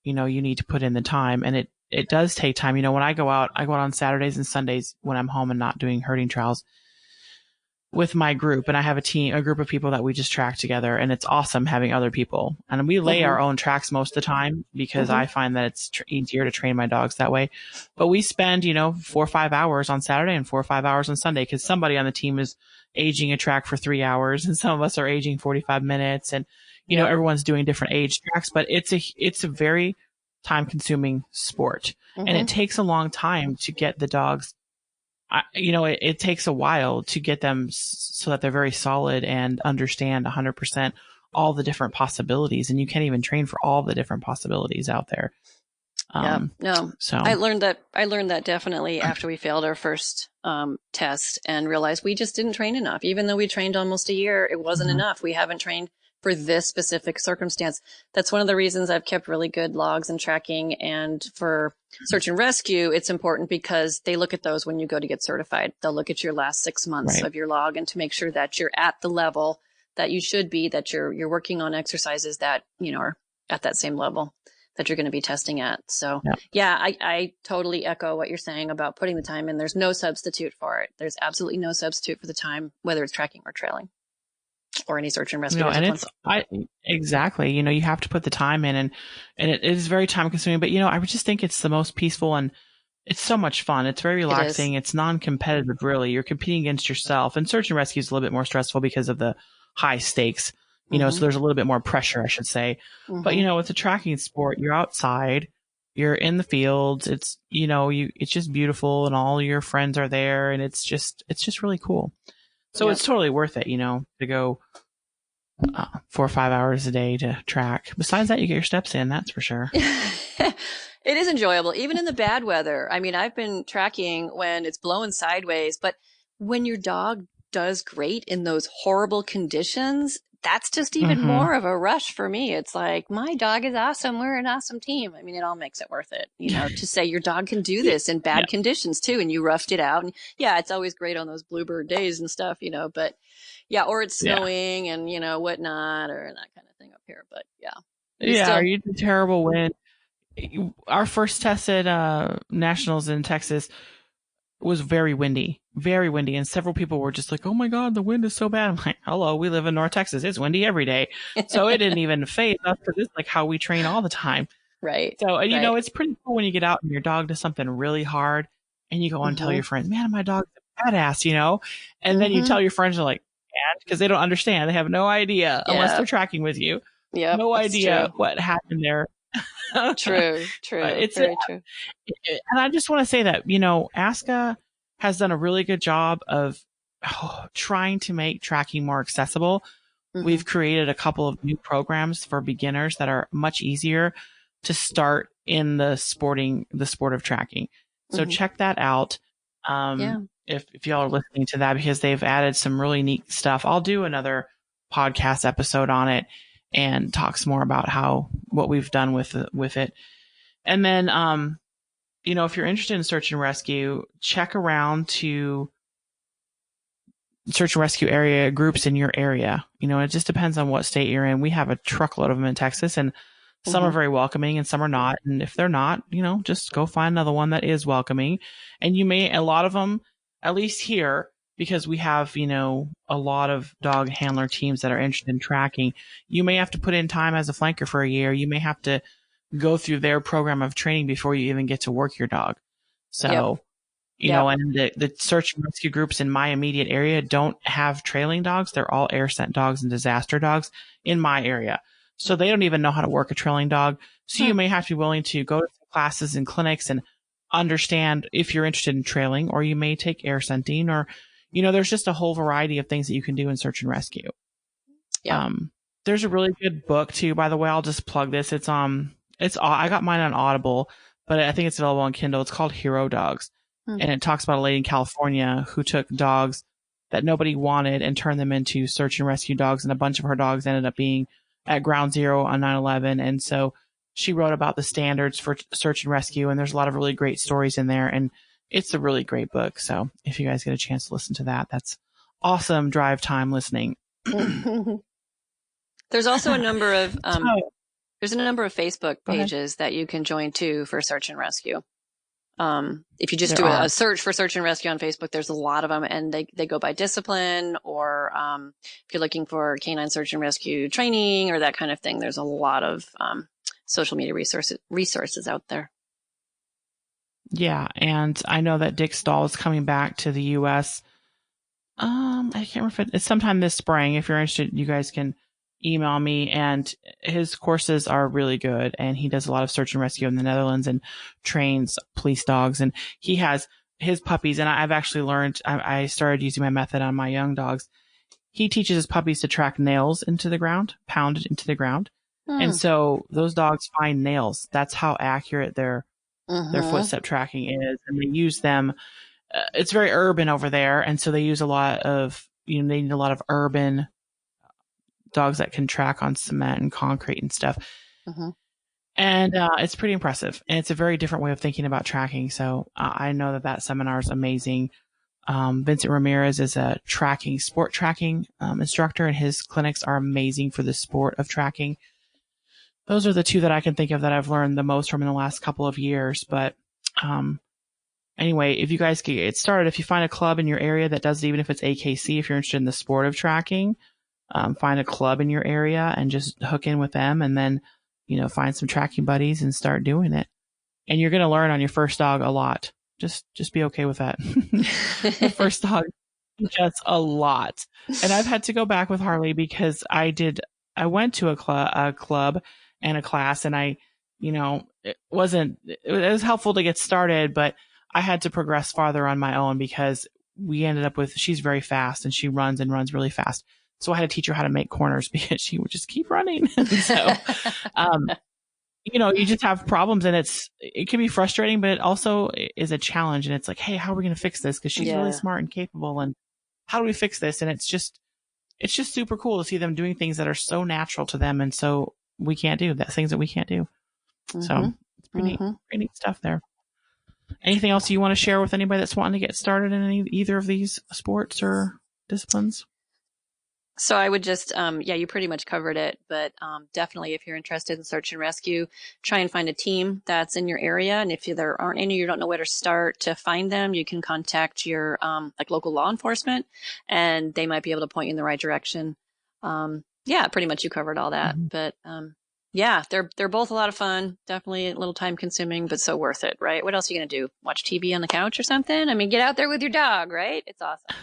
you need to put in the time, and it does take time. When I go out on Saturdays and Sundays when I'm home and not doing herding trials with my group, and I have a group of people that we just track together, and it's awesome having other people. And we lay our own tracks most of the time because I find that it's easier to train my dogs that way. But we spend, 4 or 5 hours on Saturday and 4 or 5 hours on Sunday because somebody on the team is aging a track for 3 hours and some of us are aging 45 minutes, and everyone's doing different age tracks, but it's a very time consuming sport, and it takes a long time to get the dogs. It takes a while to get them so that they're very solid and understand 100% all the different possibilities, and you can't even train for all the different possibilities out there. So I learned that definitely after we failed our first test and realized we just didn't train enough. Even though we trained almost a year, it wasn't enough. We haven't trained for this specific circumstance. That's one of the reasons I've kept really good logs and tracking. And for search and rescue, it's important because they look at those when you go to get certified. They'll look at your last 6 months of your log and to make sure that you're at the level that you should be, that you're working on exercises that, are at that same level that you're going to be testing at. So I totally echo what you're saying about putting the time in. There's no substitute for it. There's absolutely no substitute for the time, whether it's tracking or trailing or any search and rescue. Exactly. You have to put the time in, and it is very time consuming, but I would just think it's the most peaceful, and it's so much fun. It's very relaxing. It's non-competitive, really. You're competing against yourself, and search and rescue is a little bit more stressful because of the high stakes. So there's a little bit more pressure, I should say. But, with the tracking sport, you're outside, you're in the fields. It's, it's just beautiful, and all your friends are there, and it's just really cool. So it's totally worth it, to go 4 or 5 hours a day to track. Besides that, you get your steps in, that's for sure. It is enjoyable, even in the bad weather. I mean, I've been tracking when it's blowing sideways, but when your dog does great in those horrible conditions, that's just even more of a rush for me. It's like, my dog is awesome. We're an awesome team. I mean, it all makes it worth it, to say your dog can do this in bad conditions too. And you roughed it out. And it's always great on those bluebird days and stuff, but or it's snowing and, whatnot, or that kind of thing up here. But or you had a terrible wind. Our first test at Nationals in Texas was very windy, and several people were just like, oh my God, the wind is so bad. I'm like, hello, we live in North Texas. It's windy every day. So it didn't even phase us, because it's like how we train all the time. Right. So, it's pretty cool when you get out and your dog does something really hard and you go and tell your friends, man, my dog's a badass, and then you tell your friends, are like, because they don't understand. They have no idea unless they're tracking with you. Yeah. No idea what happened there. True. It's very true. And I just want to say that, ASCA has done a really good job of trying to make tracking more accessible. We've created a couple of new programs for beginners that are much easier to start in the sport of tracking. So check that out. If y'all are listening to that, because they've added some really neat stuff. I'll do another podcast episode on it. and talks more about what we've done with it. And then, if you're interested in search and rescue, check around to search and rescue area groups in your area. It just depends on what state you're in. We have a truckload of them in Texas, and some are very welcoming and some are not. And if they're not, just go find another one that is welcoming. And a lot of them, at least here, because we have, a lot of dog handler teams that are interested in tracking, you may have to put in time as a flanker for a year. You may have to go through their program of training before you even get to work your dog. So, and the search and rescue groups in my immediate area don't have trailing dogs. They're all air scent dogs and disaster dogs in my area. So they don't even know how to work a trailing dog. So you may have to be willing to go to classes and clinics and understand if you're interested in trailing, or you may take air scenting, or, there's just a whole variety of things that you can do in search and rescue. Yeah. There's a really good book too, by the way. I'll just plug this. I got mine on Audible, but I think it's available on Kindle. It's called Hero Dogs. And it talks about a lady in California who took dogs that nobody wanted and turned them into search and rescue dogs. And a bunch of her dogs ended up being at ground zero on 9/11. And so she wrote about the standards for search and rescue. And there's a lot of really great stories in there. And it's a really great book. So if you guys get a chance to listen to that, that's awesome drive time listening. There's also a number of, Facebook pages that you can join too for search and rescue. If you just do a search for search and rescue on Facebook, there's a lot of them, and they go by discipline, or if you're looking for canine search and rescue training or that kind of thing, there's a lot of social media resources out there. Yeah, and I know that Dick Stahl is coming back to the U.S. I can't remember if it's sometime this spring. If you're interested, you guys can email me, and his courses are really good, and he does a lot of search and rescue in the Netherlands and trains police dogs, and he has his puppies, and I've actually learned, I started using my method on my young dogs. He teaches his puppies to track nails into the ground, pounded into the ground. And so those dogs find nails. That's how accurate their footstep tracking is. And they use them. It's very urban over there. And so they use a lot of, they need a lot of urban dogs that can track on cement and concrete and stuff. And it's pretty impressive. And it's a very different way of thinking about tracking. So I know that seminar is amazing. Vincent Ramirez is a sport tracking instructor, and his clinics are amazing for the sport of tracking. Those are the two that I can think of that I've learned the most from in the last couple of years. But anyway, if you guys get started, if you find a club in your area that does it, even if it's AKC, if you're interested in the sport of tracking, find a club in your area and just hook in with them, and then, find some tracking buddies and start doing it. And you're going to learn on your first dog a lot. Just be okay with that. The first dog, just a lot. And I've had to go back with Harley because I went to a club and a class, and it was helpful to get started, but I had to progress farther on my own because we ended up she's very fast, and she runs really fast. So I had to teach her how to make corners because she would just keep running. So, you just have problems, and it can be frustrating, but it also is a challenge. And it's like, hey, how are we going to fix this? Because she's really smart and capable. And how do we fix this? And it's just super cool to see them doing things that are so natural to them. And so we can't do that, things that we can't do. So it's pretty neat stuff there. Anything else you want to share with anybody that's wanting to get started in either of these sports or disciplines? So I would just, you pretty much covered it, but definitely if you're interested in search and rescue, try and find a team that's in your area. And if there aren't any, you don't know where to start to find them, you can contact your local law enforcement, and they might be able to point you in the right direction. Pretty much you covered all that. But they're both a lot of fun. Definitely a little time consuming, but so worth it, right? What else are you going to do? Watch TV on the couch or something? I mean, get out there with your dog, right? It's awesome.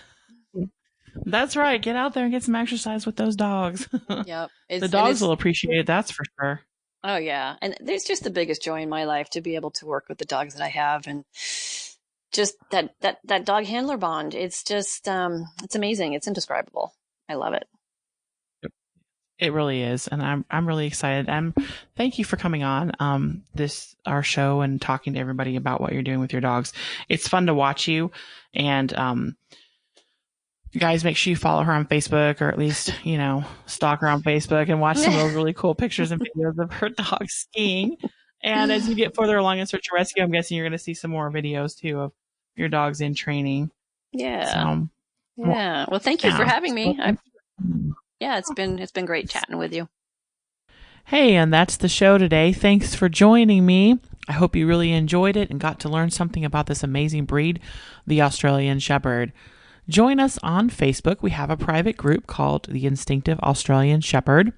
That's right. Get out there and get some exercise with those dogs. Yep. The dogs will appreciate it. That's for sure. Oh yeah. And there's just the biggest joy in my life to be able to work with the dogs that I have, and just that dog handler bond. It's just, it's amazing. It's indescribable. I love it. It really is. And I'm really excited. Thank you for coming on, our show and talking to everybody about what you're doing with your dogs. It's fun to watch you, and, Guys, make sure you follow her on Facebook, or at least, stalk her on Facebook and watch some of those really cool pictures and videos of her dog skiing. And as you get further along in search and rescue, I'm guessing you're going to see some more videos too of your dogs in training. Yeah. So, yeah. Well, thank you for having me. It's been great chatting with you. Hey, and that's the show today. Thanks for joining me. I hope you really enjoyed it and got to learn something about this amazing breed, the Australian Shepherd. Join us on Facebook. We have a private group called the Instinctive Australian Shepherd.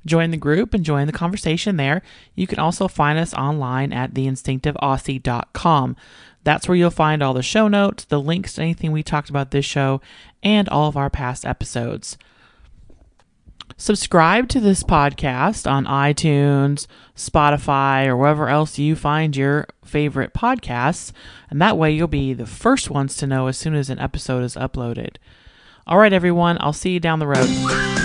Join the group and join the conversation there. You can also find us online at theinstinctiveaussie.com. That's where you'll find all the show notes, the links to anything we talked about this show, and all of our past episodes. Subscribe to this podcast on iTunes, Spotify, or wherever else you find your favorite podcasts, and that way you'll be the first ones to know as soon as an episode is uploaded. All right, everyone, I'll see you down the road.